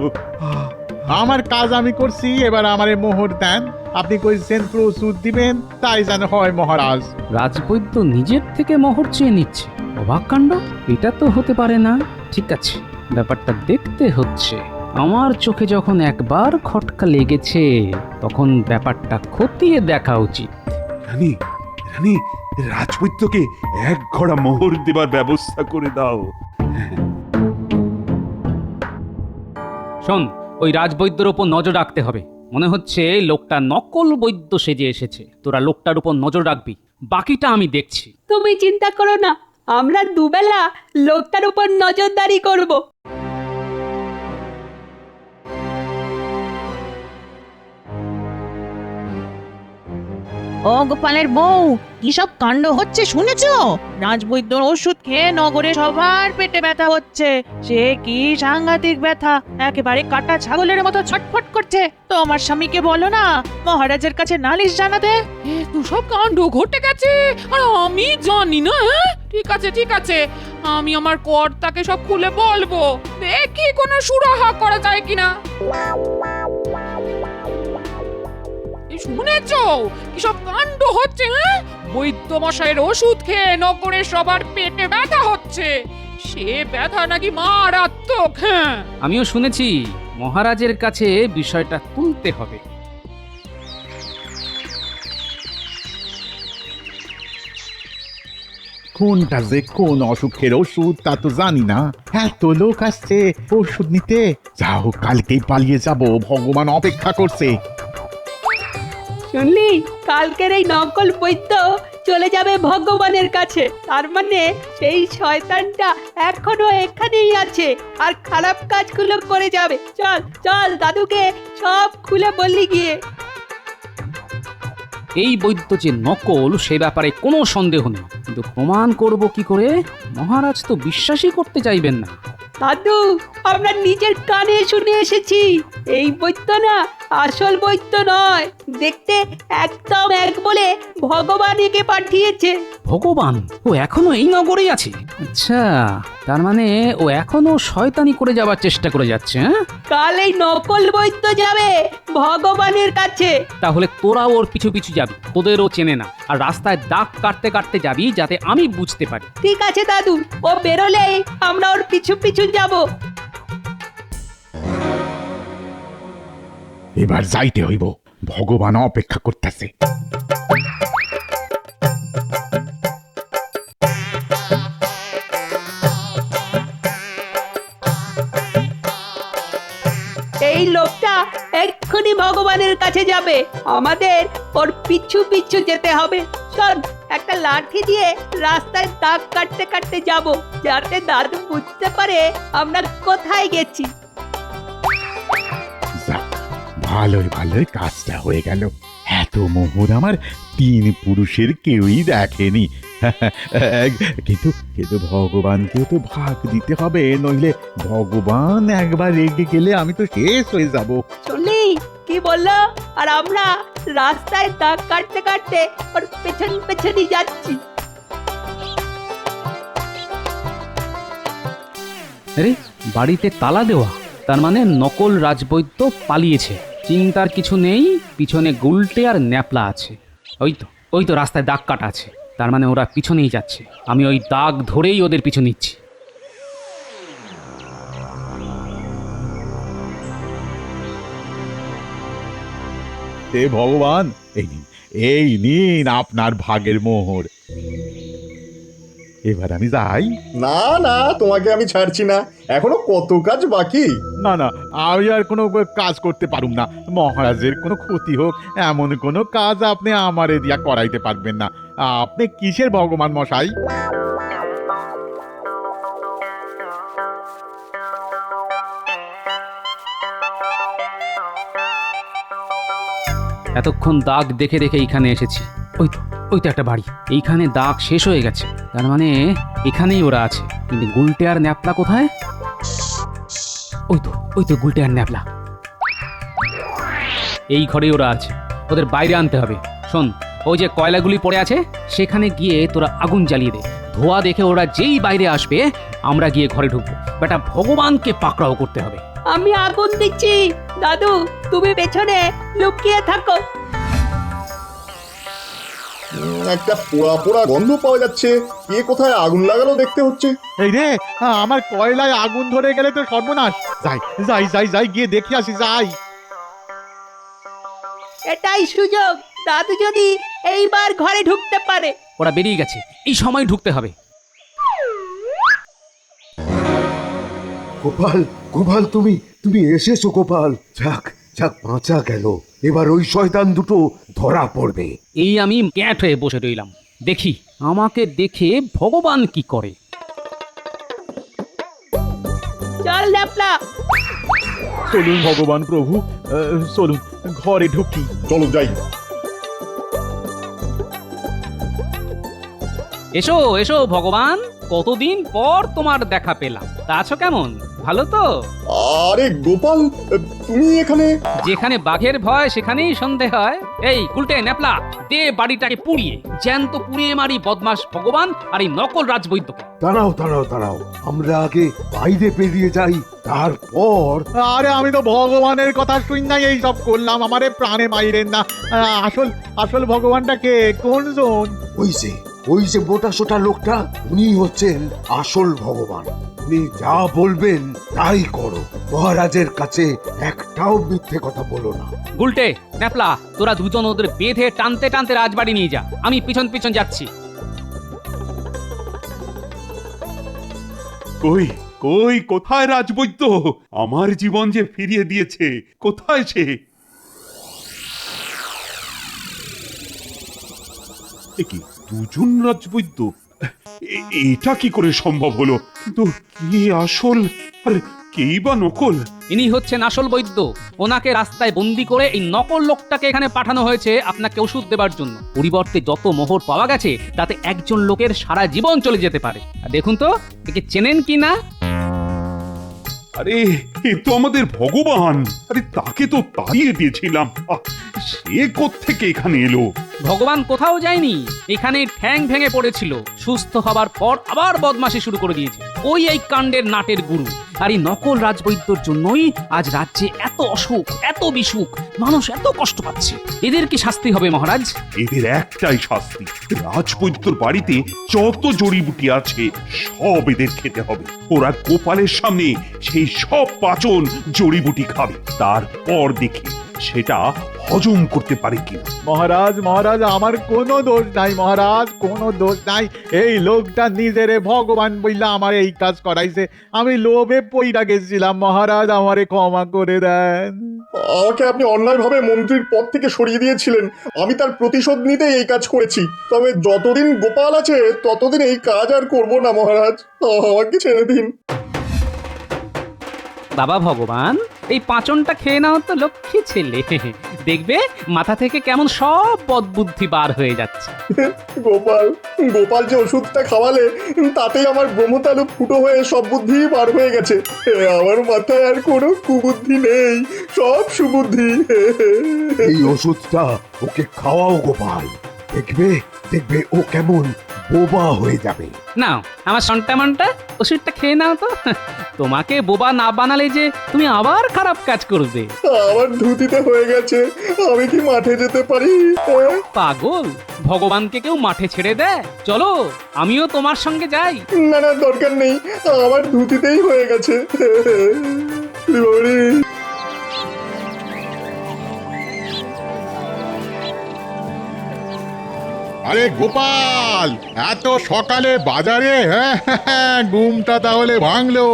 আমার কাজ আমি করছি, এবার আমারে মোহর দেন। আপনি কইছেন প্রস্তুত দিবেন, তাই যেন হয় মহারাজ। রাজবৈদ্য নিজের থেকে মোহর চেয়ে নিচ্ছে, অবাক কাণ্ড। এটা তো হতে পারে না। ঠিক আছে, ব্যাপারটা দেখতে হচ্ছে। আমার চোখে যখন একবার খটকা লেগেছে, তখন ব্যাপারটা খতিয়ে দেখা উচিত। রানী, রাজবৈদ্যকে এক ঘড়া মোহর দেবার ব্যবস্থা করে দাও। শোন, ওই রাজবৈদ্যর উপর নজর রাখতে হবে। মনে হচ্ছে লোকটা নকল বৈদ্য সেজে এসেছে। তোরা লোকটার উপর নজর রাখবি, বাকিটা আমি দেখছি। তুমি চিন্তা করো না, আমরা দুবেলা লোকটার উপর নজরদারি করব। ও গোপালের বউ, কি সব কাণ্ড হচ্ছে শুনেছো? রাজবৈদ্যর ওষুধ খেয়ে নগরে সবার পেটে ব্যথা হচ্ছে। সে কি সাংঘাতিক ব্যথা, একেবারে কাটা ছাগলের মতো ছটফট করছে। তো আমার স্বামীকে বলো না মহারাজের কাছে নালিশ জানাতে। তো সব কাণ্ড ঘটে গেছে আর আমি জানি না। ঠিক আছে, আমি আমার কর্তাকে সব খুলে বলবো। দেখি কোনো সুরাহা করা যায় কিনা। শুনেছো কি সব কাণ্ড হচ্ছে? বৈদ্য মশাইয়ের ওষুধ খেয়ে নগরে সবার পেটে ব্যথা হচ্ছে। সে ব্যথা নাকি মারাত্মক। আমিও শুনেছি। মহারাজের কাছে বিষয়টা তুলতে হবে। কোনটা যে কোন অসুখের ওষুধ তা তো জানি না। এত লোক আসছে ওষুধ নিতে। যাও, কালকেই পালিয়ে যাব, ভগবান অপেক্ষা করছে। শুনলি, কালকের এই নকল বৈদ্য চলে যাবে ভগবানের কাছে। তার মানে সেই শয়তানটা এখনো এখানেই আছে আর খারাপ কাজগুলো করে যাবে। চল চল, দাদুকে সব খুলে বললি গিয়ে। এই বৈদ্য যে নকল সে ব্যাপারে কোনো সন্দেহ নেই, কিন্তু প্রমাণ করব কি করে? মহারাজ তো বিশ্বাসই করতে চাইবেন না। দাদু, আমরা নিজের কানে শুনে এসেছি, এই বৈদ্য না আসল বৈদ্য নয়। দেখতে একদম এক বলে ভগবান একে পাঠিয়েছে। ভগবান? ও এখনো এই নগরেই আছে? আচ্ছা, তার মানে ও এখনো শয়তানি করে যাওয়ার চেষ্টা করে যাচ্ছে। কাল এই নকল বৈদ্য যাবে ভগবানের কাছে। তাহলে তোরা ওর পিছু পিছু যাবি, তোদেরও চেনে না, আর রাস্তায় দাগ কাটতে কাটতে যাবি যাতে আমি বুঝতে পারি। ঠিক আছে দাদু, ও বেরোলেই আমরা ওর পিছু পিছু যাব। এবার যাইতে হইব, ভগবান অপেক্ষা করতেছে। এই লোকটা এক্ষুনি ভগবানের কাছে যাবে, আমাদের ওর পিছু পিছু যেতে হবে। চল, একটা লাঠি দিয়ে রাস্তায় দাগ কাটতে কাটতে যাব, যাতে দাদু বুঝতে পারে আমরা কোথায় গেছি। যাক, ভালোই ভালোই কাজটা হয়ে গেল। এত মোহর আমার 3 পুরুষের কেউই দেখেনি। কিন্তু কিন্তু ভগবানকেও তো ভাগ দিতে হবে, নইলে ভগবান একবার রেগে গেলে আমি তো শেষ হয়ে যাব। শুনলি কি বললো? আর আমরা রাস্তায় দাগ কাটতে কাটতে ওর পেছন পেছনই যাচ্ছি। আরে বাড়িতে তালা দেওয়া, তার মানে নকল রাজবৈদ্য পালিয়েছে। চিন্তার কিছু নেই, পিছনে গুলটে আর ন্যাপলা আছে। ওই তো রাস্তায় দাগ কাটা আছে, তার মানে ওরা পিছনেই যাচ্ছে। আমি ওই দাগ ধরেই ওদের পিছু নিচ্ছি। হে ভগবান, এই নিন আপনার ভাগের মোহর। এবার আমি যাই। না না, তোমাকে আমি ছাড়ছি না, এখনো কত কাজ বাকি। না না, আমি আর কোনো কাজ করতে পারুম না। মহারাজের কোনো ক্ষতি হোক এমন কোনো কাজ আপনি আমারে দিয়া করাইতে পারবেন না। আপনি কিসের ভগবান মশাই? এতক্ষণ দাগ দেখে দেখে এইখানে এসেছি। ওই তো একটা বাড়ি, এইখানে দাগ শেষ হয়ে গেছে, তার মানে এখানেই ওরা আছে। কিন্তু গুলটে আর ন্যাপলা কোথায়? ওই তো গুলটে আর ন্যাপলা, এই ঘরেই ওরা আছে। ওদের বাইরে আনতে হবে। শোন, ওই যে কয়লাগুলি পড়ে আছে সেখানে গিয়ে তোরা আগুন জ্বালিয়ে দে। ধোয়া দেখে ওরা যেই বাইরে আসবে আমরা গিয়ে ঘরে ঢুকবো। বেটা, ভগবানকে পাকড়াও করতে হবে। আমি আগুন দিচ্ছি, দাদু তুমি পেছনে লুকিয়ে থাকো। একটা পোড়া পোড়া গন্ধ পাওয়া যাচ্ছে, কে কোথায় আগুন লাগালো দেখতে হচ্ছে। এই রে, আমার কয়লায় আগুন ধরে গেলে তো সর্বনাশ। যাই যাই যাই যাই, গিয়ে দেখে আসি, যাই। এটাই সুযোগ, দাদু যদি এইবার ঘরে ঢুকতে পারে। ওরা বেরিয়ে গেছে, এই সময় ঢুকতে হবে। গোপাল, গোপাল, তুমি এসেছো গোপাল। যাক যাক, বাঁচা গেল। এবার ওই শয়তান দুটো ধরা পড়বে। এই আমি ক্যাট হয়ে বসে রইলাম, দেখি আমাকে দেখে ভগবান কি করে। চল ন্যাপলা। চলুন ভগবান প্রভু, চলুন ঘরে ঢুকি। চলো যাই। এসো এসো ভগবান, কতদিন পর তোমার দেখা পেলাম। তা আছো কেমন? ভালো তো? আরে গোপাল, তুমি এখানে? যেখানে বাঘের ভয় সেখানেই সন্দেহ হয়। এই গুলটে ন্যাপলা, দে বাড়িটাকে পুড়িয়ে জ্যান্ত পুড়িয়ে মারি বদমাস ভগবান আর এই নকল রাজবৈদ্যকে। দাঁড়াও দাঁড়াও দাঁড়াও, আমরা আগে বাইরে বেরিয়ে যাই, তারপর। আরে আমি তো ভগবানের কথা শুন নাই এই সব করলাম, আমারে প্রাণে মাইরেন না। আসল ভগবানটা কে, কোন জন? ওই যে মোটা সোটা লোকটা, উনি হচ্ছেন আসল ভগবান। উনি যা বলবেন তাই করো, মহারাজের কাছে একটাও মিথ্যে কথা বলো না। গুলটে ন্যাপলা, তোরা দুজন ওদের বেঁধে টানতে টানতে রাজবাড়ি নিয়ে যা, আমি পিছন পিছন যাচ্ছি। কই কোথায় রাজবৈদ্য? আমার জীবন যে ফিরিয়ে দিয়েছে, কোথায় সে? কি দুজন রাজবৈদ্য? এটা কি করে সম্ভব হলো? কিন্তু কি আসল আর কেই বা নকল? ইনি হচ্ছেন আসল বৈদ্য। ওনাকে রাস্তায় বন্দি করে এই নকল লোকটাকে এখানে পাঠানো হয়েছে আপনাকে ওষুধ দেবার জন্য। পরিবর্তে যত মোহর পাওয়া গেছে তাতে একজন লোকের সারা জীবন চলে যেতে পারে। আর দেখুন তো, একে চেনেন কি না? আরে এ তো আমাদের ভগবান। আরে তাকে তো তাড়িয়ে দিয়েছিলাম, সে কোত্থেকে এখানে এলো? ভগবান কোথাও যায়নি, এখানে ঠ্যাং ভেঙে পড়েছিল। সুস্থ হবার পর আবার বদমাশি শুরু করে দিয়েছে। ওই এই কাণ্ডের নাটের গুরু। আর এই নকল রাজবৈদ্যর জন্যই আজ রাজ্যে এত অসুখ, এত বিসুখ, মানুষ এত কষ্ট পাচ্ছে। এদের কি শাস্তি হবে মহারাজ? এদের একটাই শাস্তি, রাজবৈদ্যর বাড়িতে যত জড়িবুটি আছে সব এদের খেতে হবে। ওরা গোপালের সামনে সেই সব পাচন জড়িবুটি খাবে, তারপর দেখি সেটা হজম করতে পারে কিনা। মহারাজ মহারাজ আমার কোনো দোষ নাই মহারাজ, কোনো দোষ নাই। এই লোকটা নিজেরে ভগবান বইলা আমার এই কাজ করাইছে, আমি লোভে পইরা গেছিলাম মহারাজ, আমারে ক্ষমা করে দেন। আমাকে আপনি অন্যায়ভাবে মন্ত্রীর পদ থেকে সরিয়ে দিয়েছিলেন, আমি তার প্রতিশোধ নিতে এই কাজ করেছি। তবে যতদিন গোপাল আছে ততদিন এই কাজ আর করব না মহারাজ, আমাকে ছেড়ে দিন। বাবা ভগবান, এই পাঁচনটা খেয়ে নাও তো লক্ষ্মী ছেলে, দেখবে মাথা থেকে কেমন সব বদবুদ্ধি বার হয়ে যাচ্ছে। গোপাল গোপাল যে ওষুধটা খাওয়ালে তাতেই আমার ব্রহ্মতালু ফুটো হয়ে সব বুদ্ধি বার হয়ে গেছে। আমার মাথায় আর কোনো কুবুদ্ধি নেই, সব সুবুদ্ধি। এই ওষুধটা ওকে খাওয়াও গোপাল, দেখবে দেখবে ও কেমন বোবা হয়ে যাবে। নাও আমার সন্টামনটা ওষুধটা খেয়ে নাও তো, তোমাকে বোবা না বানালে যে তুমি আবার খারাপ কাজ করবে। আমার ধুতিতে হয়ে গেছে, আমি কি মাঠে যেতে পারি? পাগল, ভগবানকে কেউ মাঠে ছেড়ে দেয়? চলো আমিও তোমার সঙ্গে যাই। না না, দরকার নেই, আমার ধুতিতেই হয়ে গেছে। আরে গোপাল, এত সকালে বাজারে? হ্যাঁ, ঘুমটা তাহলে ভাঙলো।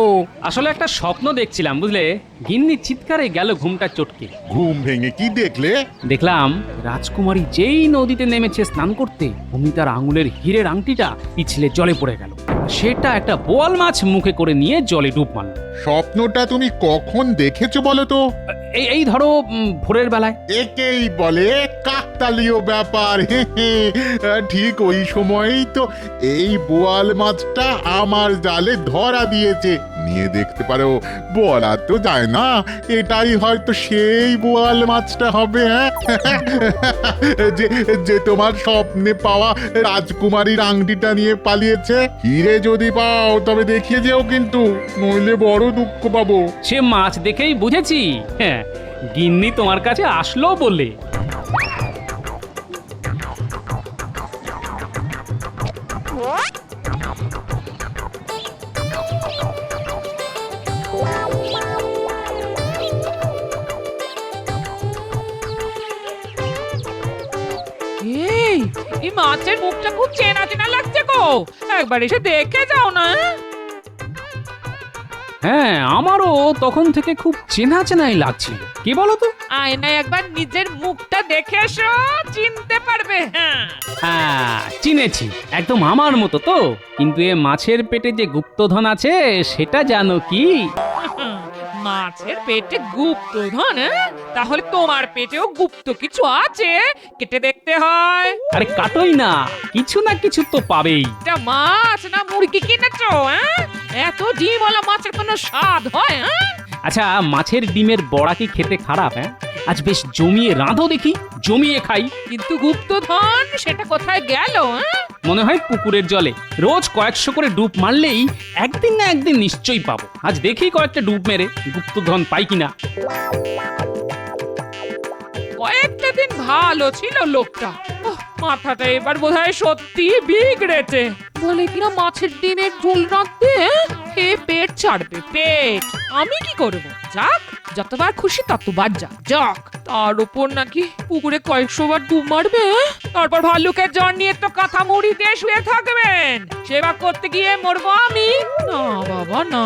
আসলে একটা স্বপ্ন দেখছিলাম বুঝলে, গিন্নি চিৎকারে গেল ঘুমটা চটকে। ঘুম ভেঙে কি দেখলে? দেখলাম রাজকুমারী যেই নদীতে নেমেছে স্নান করতে, অমনি তার আঙুলের হীরের আংটিটা পিছলে জলে পড়ে গেল। সেটা একটা বোয়াল মাছ মুখে করে নিয়ে জলে ডুব মারল। স্বপ্নটা তুমি কখন দেখেছো বলো তো? এই ধরো ভোরের বেলায়। একেই বলে কাকতালীয় ব্যাপার। ঠিক ওই সময়ই তো এই বোয়াল মাছটা আমার জালে ধরা দিয়েছে। নিয়ে দেখতে পারো, বলা তো যায় না, এটাই হয়তো সেই বোয়াল মাছটা হবে। হ্যাঁ, যে তোমার স্বপ্নে পাওয়া রাজকুমারীর আংটিটা নিয়ে পালিয়েছে। হিরে যদি পাও তবে দেখিয়ে যেও কিন্তু, নইলে বড় দুঃখ পাবো। সে মাছ দেখেই বুঝেছি, হ্যাঁ, গিন্নি তোমার কাছে আসলো বলে। এই মাছের মুখটা খুব চেনা চেনা লাগছে গো, একবার এসে দেখে যাও না। হ্যাঁ, আমারও তখন থেকে খুব চেনা চেনাই লাগছিল। কি বলো তো? আয়নায় একবার নিজের মুখটা দেখে এসো, চিনতে পারবে। হ্যাঁ, চিনেছি, একদম আমার মতো তো। কিন্তু এ মাছের পেটে যে গুপ্তধন আছে সেটা জানো কি? মাছের পেটে গুপ্তধন? তাহলে তোমার পেটেও গুপ্ত কিছু আছে, কেটে দেখতে হয়। আরে কাটোই না, কিছু না কিছু তো পাবেই। এটা মাছ না মুরগি কিনেছো? এত ডিমওয়ালা মাছের কোনো স্বাদ হয়? আচ্ছা, মাছের ডিমের বড়া কি খেতে খারাপ? হ্যাঁ, আজ বেশ জমিয়ে রাঁধো দেখি, জমিয়ে খাই। কিন্তু গুপ্তধন সেটা কোথায় গেল? মনে হয় পুকুরের জলে। রোজ কয়েকশো করে ডুব মারলেই একদিন না একদিন নিশ্চয়ই পাবো। আজ দেখি কয়েকটা ডুব মেরে গুপ্তধন পাই কিনা। কয়েকটা দিন ভালো ছিল লোকটা, মাথাটা এবার বোধহয় সত্যি বিগড়েছে। বলে কিনা মাছের ডিমের ঝোল রাখতে খেয়ে পেট ছাড়বে, পেট। আমি কি করব? যাক, যতবার খুশি ততবার যাক। তার উপর নাকি পুকুরে কয়েকশো বার ডুব মারবে, তারপর ভাল্লুকের জ্বর নিয়ে তো কথা মুড়ি দিয়ে শুয়ে থাকবেন। সেবা করতে গিয়ে মরবো আমি? না বাবা না,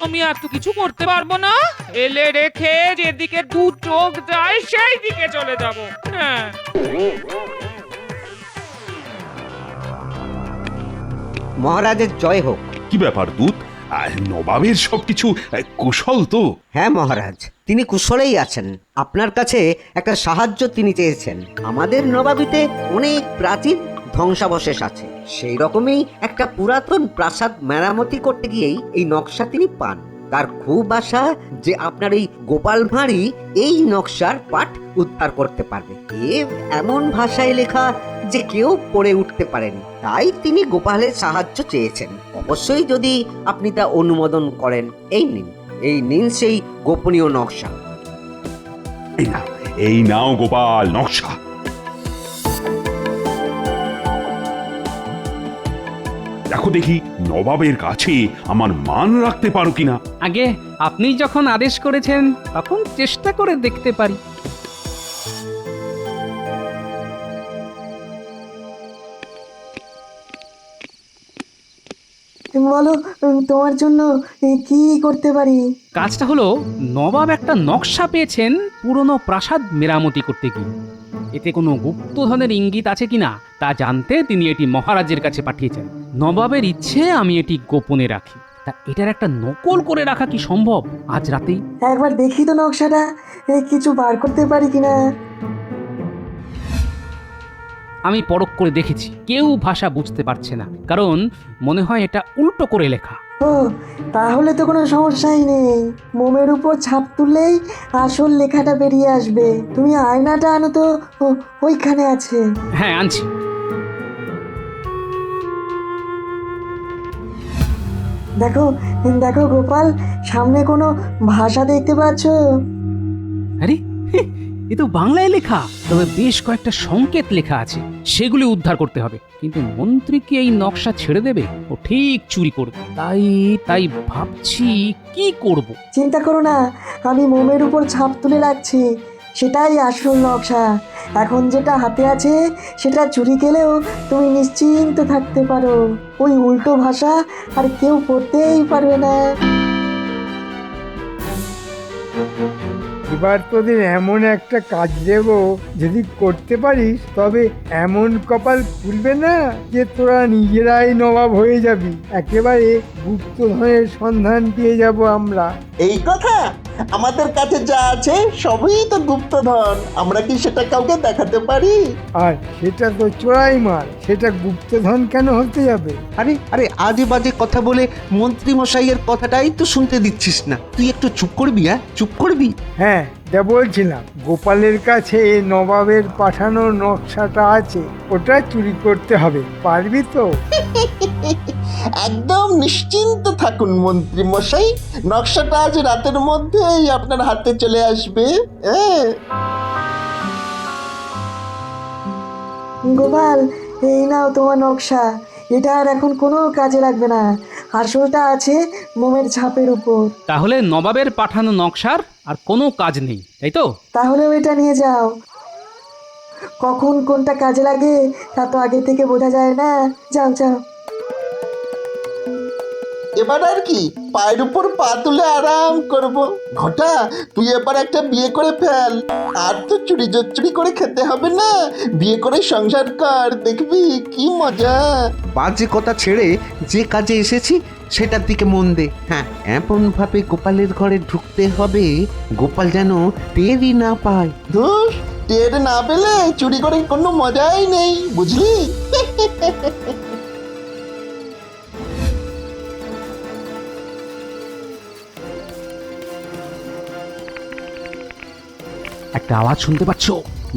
আমি এত কিছু করতে পারবো না। এলে রেখে যেদিকে দু চোখ যায় সেই দিকে চলে যাব। হ্যাঁ, মহারাজের জয় হোক। কি ব্যাপার দূত, নবাবের সবকিছু কুশল তো? হ্যাঁ মহারাজ, তিনি কুশলেই আছেন। আপনার কাছে একটা সাহায্য তিনি চেয়েছেন। আমাদের নবাবিতে অনেক প্রাচীন ধ্বংসাবশেষ আছে, সেই রকমই একটা পুরাতন প্রাসাদ মেরামতি করতে গিয়েই এই নকশা তিনি পান। তার খুব আশা যে আপনার এই গোপাল ভাঁড়ই এই নকশার পাঠ উদ্ধার করতে পারবে। এমন ভাষায় লেখা যে কেউ পড়ে উঠতে পারেনি, তাই তিনি গোপালের সাহায্য চেয়েছেন। অবশ্যই যদি আপনি তা অনুমোদন করেন, এই নিন সেই গোপনীয় নকশা। এই নাও গোপাল নকশা। দেখো দেখি নবাবের কাছে আমার মান রাখতে পারো কিনা। আগে আপনি যখন আদেশ করেছেন তখন চেষ্টা করে দেখতে পারি। বলো তোমার জন্য কি করতে পারি? কাজটা হলো, নবাব একটা নকশা পেয়েছেন পুরনো প্রাসাদ মেরামতি করতে গিয়ে। এতে কোনো গুপ্তধনের ইঙ্গিত আছে কিনা তা জানতে তিনি এটি মহারাজের কাছে পাঠিয়েছেন। নবাবের ইচ্ছে আমি এটি গোপনে রাখি। তা এটার একটা নকল করে রাখা কি সম্ভব আজ রাতেই? একবার দেখি তো নকশাটা, কিছু বার করতে পারি কিনা। আমি পরখ করে দেখেছি, কেউ ভাষা বুঝতে পারছে না, কারণ মনে হয় এটা উল্টো করে লেখা। ও তাহলে তো কোনো সমস্যাই নেই, মোমের উপর ছাপ তুললেই আসল লেখাটা বেরিয়ে আসবে। তুমি আয়নাটা আনো তো, ওইখানে আছে। হ্যাঁ, আনছি। দেখো দেখো গোপাল, সামনে কোনো ভাষা দেখতে পাচ্ছ? আরে এ তো বাংলায় লেখা, তবে বেশ কয়েকটা সংকেত লেখা আছে, সেগুলি উদ্ধার করতে হবে। কিন্তু মন্ত্রী কি এই নকশা ছেড়ে দেবে? ও ঠিক চুরি করবে। তাই ভাবছি কি করব। চিন্তা করো না, আমি মোমের উপর ছাপ তুলে রাখছি, সেটাই আসল নকশা। এখন যেটা হাতে আছে সেটা চুরি গেলেও তুমি নিশ্চিন্ত থাকতে পারো। ওই উল্টো ভাষা আর কেউ পড়তেই পারবে না। এবার তোদের এমন একটা কাজ দেব, যদি করতে পারিস তবে এমন কপাল খুলবে না যে তোরা নিজেরাই নবাব হয়ে যাবি। একেবারে গুপ্তধনের সন্ধান পেয়ে যাব আমরা। এই কথা, আমাদের কাছে যা আছে সবই তো গুপ্তধন, আমরা কি সেটা কাউকে দেখাতে পারি? আর সেটা তো চোরাই মাল, সেটা গুপ্তধন কেন হতে যাবে? আরে আরে আজে বাজে কথা বলে মন্ত্রী মশাইয়ের কথাটাই তো শুনতে দিচ্ছিস না। তুই একটু চুপ করবি, চুপ করবি। হ্যাঁ, যা বলছিলাম, গোপালের কাছে নবাবের পাঠানো নকশাটা আছে, ওটা চুরি করতে হবে। পারবি তো? একদম নিশ্চিন্ত থাকুন মন্ত্রী মশাই, নকশাটা আজ রাতের মধ্যেই আপনার হাতে চলে আসবে। গোপাল, এই নাও তোমার নকশা। এটা আর এখন কোনো কাজে লাগবে না, আসলটা আছে মোমের ছাপের উপর। তাহলে নবাবের পাঠানো নকশার আর কোনো কাজ নেই, তাই তো? তাহলে এটা নিয়ে যাও। কখন কোনটা কাজে লাগে তা তো আগে থেকে বোঝা যায় না। যাও যাও। এবার আর কি, পায়ের উপর পা তুলে আরাম করব। ঘটা, তুই এবার একটা বিয়ে করে ফেল, আর তো চুরি করে খেতে হবে না। বিয়ে করে সংসার কর, দেখবি কি মজা। বাজে কথা ছেড়ে যে কাজে এসেছি সেটার দিকে মন দে। হ্যাঁ, এমন ভাবে গোপালের ঘরে ঢুকতে হবে গোপাল যেন টেরই না পায়। ধুর, টের না পেলে চুরি করে কোনো মজাই নেই, বুঝলি? একটা আওয়াজ শুনতে পাচ্ছ?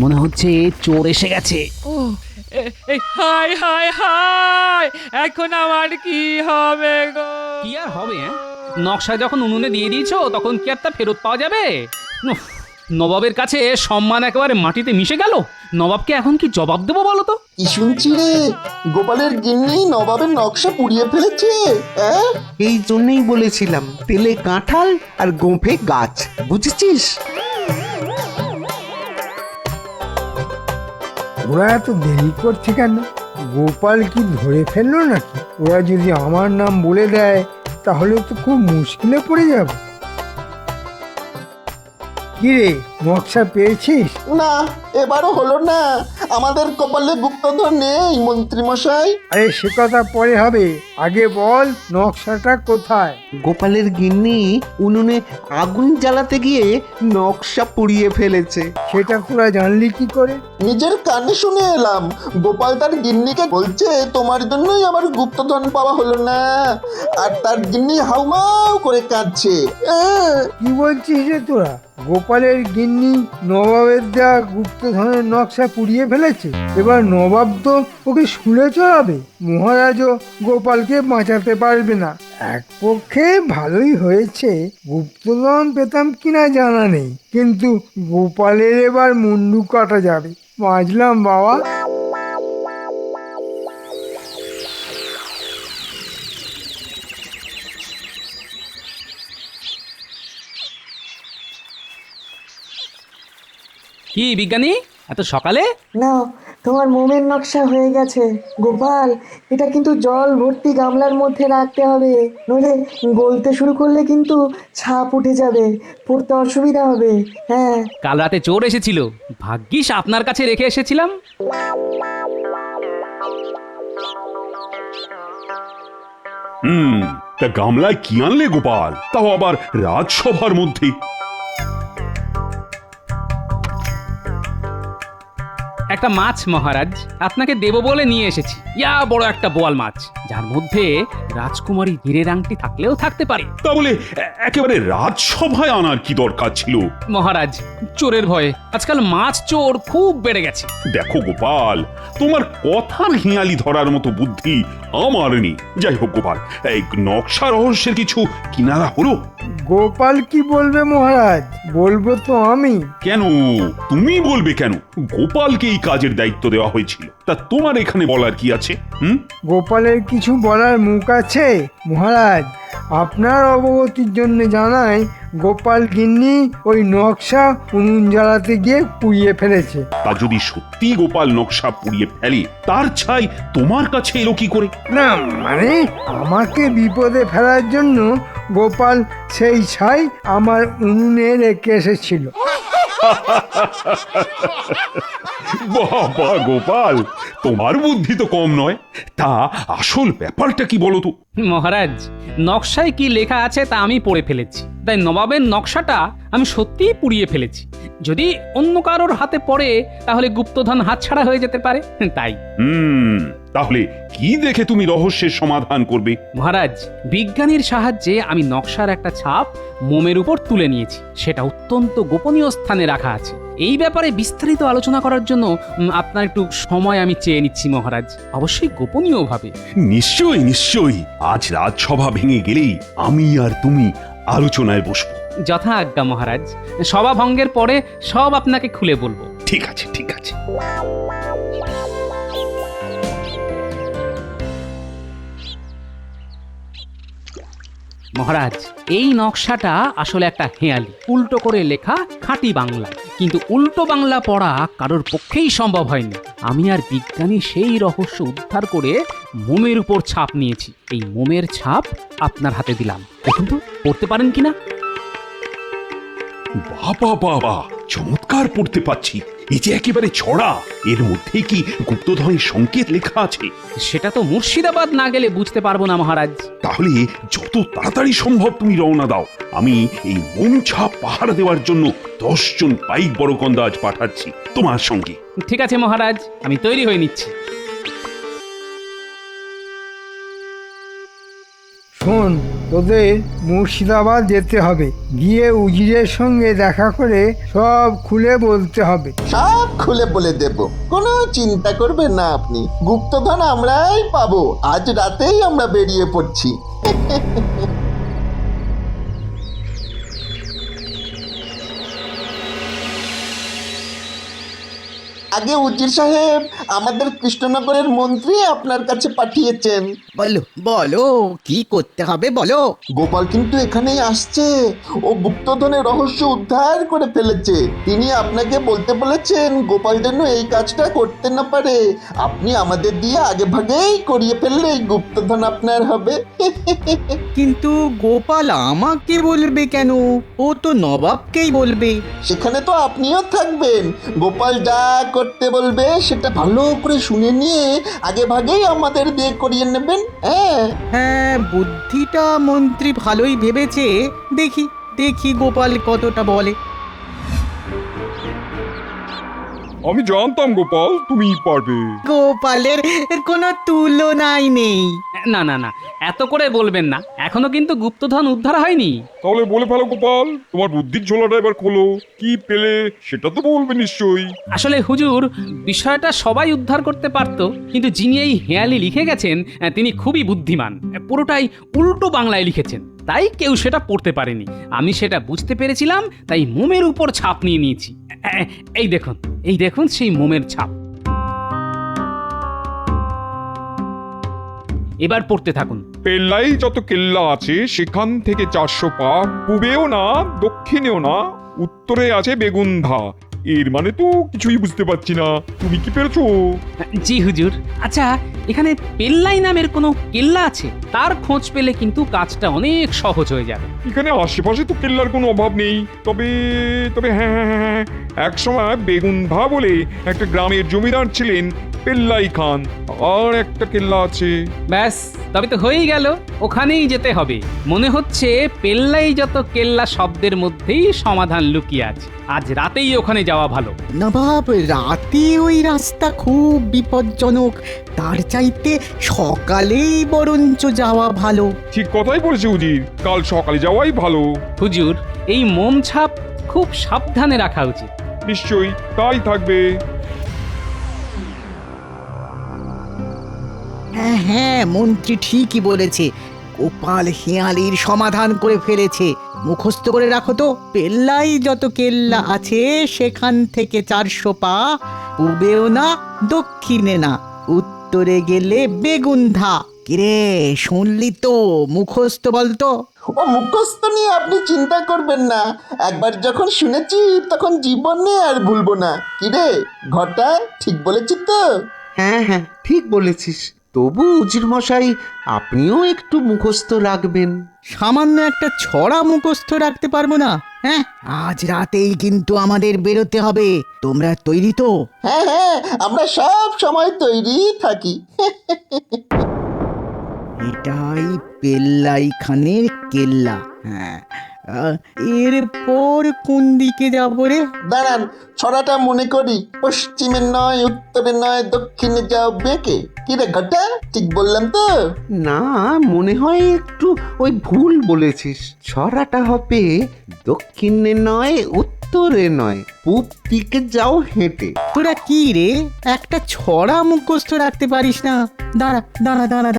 মনে হচ্ছে চোর এসে গেছে। হাই হাই হাই, এখন আমার কি হবে গো? কি আর হবে? নকশা যখন উনুনে দিয়ে দিয়েছো, তখন কি আর তা ফেরত পাওয়া যাবে? উফ, নবাবের কাছে সম্মান একেবারে মাটিতে মিশে গেল। নবাবকে এখন কি জবাব দেবো বলো তো? কি শুনছি রে, গোপালের গিন্নি নবাবের নকশা পুড়িয়ে ফেলেছে। এই জন্যই বলেছিলাম, তেলে কাঁঠাল আর গোঁফে গাছ, বুঝেছিস? ওরা এত দেরি করছে কেন? গোপাল কি ধরে ফেললো নাকি? ওরা যদি আমার নাম বলে দেয় তাহলে তো খুব মুশকিলে পড়ে যাব। কি রে, নকশা পেয়েছিস? না, এবারও হলো না, আমাদের কপালে গুপ্তধন নেই মন্ত্রী মশাই। আরে সে কথা পরে হবে, আগে বল নকশাটা কোথায়? গোপালের গিন্নি উনুনে আগুন জ্বালাতে গিয়ে নকশা পুড়িয়ে ফেলেছে। সেটা তোরা জানলি কি করে? নিজের কানে শুনে এলাম, গোপাল তার গিন্নিকে বলছে তোমার জন্যই আমার গুপ্তধন পাওয়া হলো না, আর তার গিন্নি হাউমাউ করে কাঁদছে। কি বলছিস রে তোরা? গোপালের গিন্নি নবাবের দেওয়া গুপ্তধনের নকশা পুড়িয়ে ফেলেছে। এবার নবাব তো ওকে শুলে চড়াবে, মহারাজও গোপালকে বাঁচাতে পারবে না। এক পক্ষে ভালোই হয়েছে, গুপ্তধন পেতাম কিনা জানা নেই, কিন্তু গোপালের এবার মুন্ডু কাটা যাবে। বাঁচলাম বাবা। কি বিজ্ঞানী, এত সকালে? নাও তোমার মোমের নকশা হয়ে গেছে। গোপাল, এটা কিন্তু জল ভর্তি গামলার মধ্যে রাখতে হবে, নইলে গলতে শুরু করলে কিন্তু ছাপ উঠে যাবে, পড়তে অসুবিধা হবে। হ্যাঁ, কাল রাতে চোর এসেছিল, ভাগ্যিস আপনার কাছে রেখে এসেছিলাম। তা গামলায় কি আনলে গোপাল, তাও আবার রাজসভার মধ্যে? একটা মাছ মহারাজ, আপনাকে দেব বলে নিয়ে এসেছি। ইয়া বড় একটা বোয়াল মাছ, যার মধ্যে রাজকুমারী হীরের আংটি থাকলেও থাকতে পারে। তা বলে একেবারে রাজসভায় আনার কি দরকার ছিল? মহারাজ, চোরের ভয়ে আজকাল মাছ চোর খুব বেড়ে গেছে। দেখো গোপাল, তোমার কথার হিয়ালি ধরার মতো বুদ্ধি আমার নেই। যাই হোক গোপাল, এই নকশা রহস্যের কিছু কিনারা হলো? গোপাল কি বলবে মহারাজ? বলবো তো আমি। কেন তুমি বলবে কেন? গোপালকে এই কাজের দায়িত্ব দেওয়া হয়েছিল, তা তোমার এখানে বলার কি আছে? গোপালের কিছু বলার মুখ আছে মহারাজ? আপনার অবগতির জন্য জানাই, গোপাল গিন্নি ওই নকশা উনুন জ্বালাতে গিয়ে পুড়িয়ে ফেলেছে। তা যদি সত্যি গোপাল নকশা পুড়িয়ে ফেলে, তার ছাই তোমার কাছে এলো কি করে? না মানে, আমাকে বিপদে ফেলার জন্য গোপাল সেই ছাই আমার উনুনে রেখে এসেছিল। বাবা গোপাল, তোমার বুদ্ধি তো কম নয়। তা আসল ব্যাপারটা কি বলো তো? মহারাজ, নকশায় কি লেখা আছে তা আমি পড়ে ফেলেছি, তাই নবাবের নকশাটা আমি সত্যিই পুড়িয়ে ফেলেছি। যদি অন্য কারোর হাতে পড়ে তাহলে গুপ্তধন হাতছাড়া হয়ে যেতে পারে, তাই। তাহলে কি দেখে তুমি রহস্যের সমাধান করবে? মহারাজ, বিজ্ঞানীর সাহায্যে আমি নকশার একটা ছাপ মোমের উপর তুলে নিয়েছি। সেটা অত্যন্ত গোপনীয় স্থানে রাখা আছে। এই ব্যাপারে বিস্তারিত আলোচনা করার জন্য আপনার একটু সময় আমি চেয়ে নিচ্ছি মহারাজ, অবশ্যই গোপনীয়ভাবে। নিশ্চয়ই নিশ্চয়ই, আজ রাজসভা ভেঙে গেলেই আমি আর তুমি আলোচনায় বসবো। যথা আজ্ঞা মহারাজ, সভা ভঙ্গের পরে সব আপনাকে খুলে বলবো। ঠিক আছে, ঠিক আছে। মহারাজ, এই নকশাটা আসলে একটা হেঁয়ালি, উল্টো করে লেখা খাঁটি বাংলা, কিন্তু উল্টো বাংলা পড়া কারোর পক্ষেই সম্ভব হয়নি। আমি আর বিজ্ঞানী সেই রহস্য উদ্ধার করে মোমের উপর ছাপ নিয়েছি। এই মোমের ছাপ আপনার হাতে দিলাম, দেখুন তো পড়তে পারেন কিনা। বাবা বাবা, চমৎকার পড়তে পাচ্ছি। এই যে একেবারে ছড়া, এর মধ্যে কি গুপ্তধনের সংকেত লেখা আছে? সেটা তো মুর্শিদাবাদ না গেলে বুঝতে পারবো না মহারাজ। তাহলে যত তাড়াতাড়ি সম্ভব তুমি রওনা দাও। আমি এই মোম ছাপ পাহারা দেওয়ার জন্য 10 জন পাইক বড়কন্দাজ পাঠাচ্ছি তোমার সঙ্গে। ঠিক আছে মহারাজ, আমি তৈরি হয়ে নিচ্ছি। শোন, তোদের মুর্শিদাবাদ যেতে হবে, গিয়ে উজিরের সঙ্গে দেখা করে সব খুলে বলতে হবে। সব খুলে বলে দেব, কোনো চিন্তা করবেন না আপনি। গুপ্তধন আমরাই পাবো, আজ রাতেই আমরা বেরিয়ে পড়ছি। আগে উজির সাহেব, আমাদের কৃষ্ণনগরের মন্ত্রী আপনার কাছে পাঠিয়েছেন। বলো বলো, কি করতে হবে বলো। গোপাল কিন্তু এখানেই আসছে, ও গুপ্তধনের রহস্য উদ্ধার করে ফেলেছে। তিনি আপনাকে বলতে বলেছেন গোপাল যেন এই কাজটা করতে না পারে। আপনি আমাদের দিয়ে আগে ভাগেই করিয়ে ফেললে এই গুপ্তধন আপনার হবে। কিন্তু গোপাল আমাকে বলবে কেন? ও তো নবাবকেই বলবে। সেখানে তো আপনিও থাকবেন। গোপাল যা করতে বলবে সেটা ভালো করে শুনে নিয়ে আগে ভাগেই আমাদের দিয়ে করিয়ে নেবেন। হ্যাঁ, বুদ্ধিটা মন্ত্রী ভালোই ভেবেছে। দেখি দেখি গোপাল কতটা বলে। আমি জানতাম গোপাল তুমি পারবে। গোপালের কোনো তুলনাই নেই। না না না, এত করে বলবেন না, এখনো কিন্তু গুপ্তধন উদ্ধার হয়নি। তাহলে বলে ফেলো গোপাল, তোমার বুদ্ধির ঝোলাটা এবার খোলো। কি পেলে সেটা তো বলবে নিশ্চয়ই। আসলে হুজুর, বিষয়টা সবাই উদ্ধার করতে পারতো, কিন্তু যিনি এই হেয়ালি লিখে গেছেন তিনি খুবই বুদ্ধিমান। পুরোটাই উল্টো বাংলায় লিখেছেন, তাই কেউ সেটা পড়তে পারেনি। আমি সেটা বুঝতে পেরেছিলাম, তাই মোমের উপর ছাপ নিয়ে নিয়েছি। এই দেখুন, এই দেখুন সেই মোমের ছাপ। এবার পড়তে থাকুন। পেল্লাই যত কেল্লা আছে সেখান থেকে 400 পা, পূবেও না দক্ষিণেও না, উত্তরে আছে বেগুন্ধা, এর মানে তো কিছুই বুঝতে পারছি না, তুমি কি পেরেছো? জি হুজুর। আচ্ছা, এখানে পেল্লাই নামের কোনো কেল্লা আছে? তার খোঁজ পেলে কিন্তু কাজটা অনেক সহজ হয়ে যাবে। এখানে আশেপাশে তো কেল্লার কোনো অভাব নেই, তবে তবে হ্যাঁ হ্যাঁ হ্যাঁ হ্যাঁ, এক সময় বেগুনভা বলে একটা গ্রামের জমিদার ছিলেন পেল্লাই খান, আর একটা কেল্লা আছে। ব্যাস, তবে তো হয়েই গেল। ওখানেই যেতে হবে। মনে হচ্ছে পেল্লাই যত কেল্লা শব্দের মধ্যেই সমাধান লুকিয়ে আছে। আজ রাতেই ওখানে যাওয়া ভালো। নবাব, রাতে ওই রাস্তা খুব বিপজ্জনক, তার চাইতে সকালেই বরঞ্চ যাওয়া ভালো। ঠিক কথাই বলেছে উজির, কাল সকালে যাওয়াই ভালো। হুজুর, এই মোম ছাপ খুব সাবধানে রাখা উচিত। নিশ্চয়ই তাই থাকবে। হ্যাঁ হ্যাঁ, মন্ত্রী ঠিকই বলেছে, গোপাল হেঁয়ালির সমাধান করে ফেলেছে। মুখস্থ করে রাখো তো, পেল্লাই যত কেল্লা আছে সেখান থেকে 400 পা, পূবেও না দক্ষিণে না, উত্তরে গেলে বেগুনধা। কিরে, শুনলি তো? মুখস্থ বলতো। ও মুখস্থ নিয়ে আপনি চিন্তা করবেন না, একবার যখন শুনেছি তখন জীবনে আর ভুলবো না। কিরে ঘটা, ঠিক বলেছি তো? হ্যাঁ হ্যাঁ, ঠিক বলেছিস। তবু উজির মশাই, আপনিও একটু মুখস্থ রাখবেন। সামান্য একটা ছড়া মুখস্থ রাখতে পারবো না? হ্যাঁ, আজ রাতেই কিন্তু আমাদের বেরোতে হবে। তোমরা তৈরি তো? হ্যাঁ হ্যাঁ, আমরা সব সময় তৈরি থাকি। এটাই পেল্লাই খানের কেল্লা। হ্যাঁ, এরপর কোন দিকে যাবো রে? দাঁড়ান, ছড়াটা মনে করি। পশ্চিমে নয়, উত্তরে নয়, দক্ষিণে যাও বেঁকে। কিরে ঘটা, ঠিক বললাম তো? না, মনে হয় একটু ওই ভুল বলেছিস। ছড়াটা হবে দক্ষিণে নয়, উত্তরে নয়, পূব দিকে যাও হেঁটে। তোরা কি রে, একটা ছড়া মুখস্থ রাখতে পারিস না? দাঁড়া দাঁড়া দাঁড়া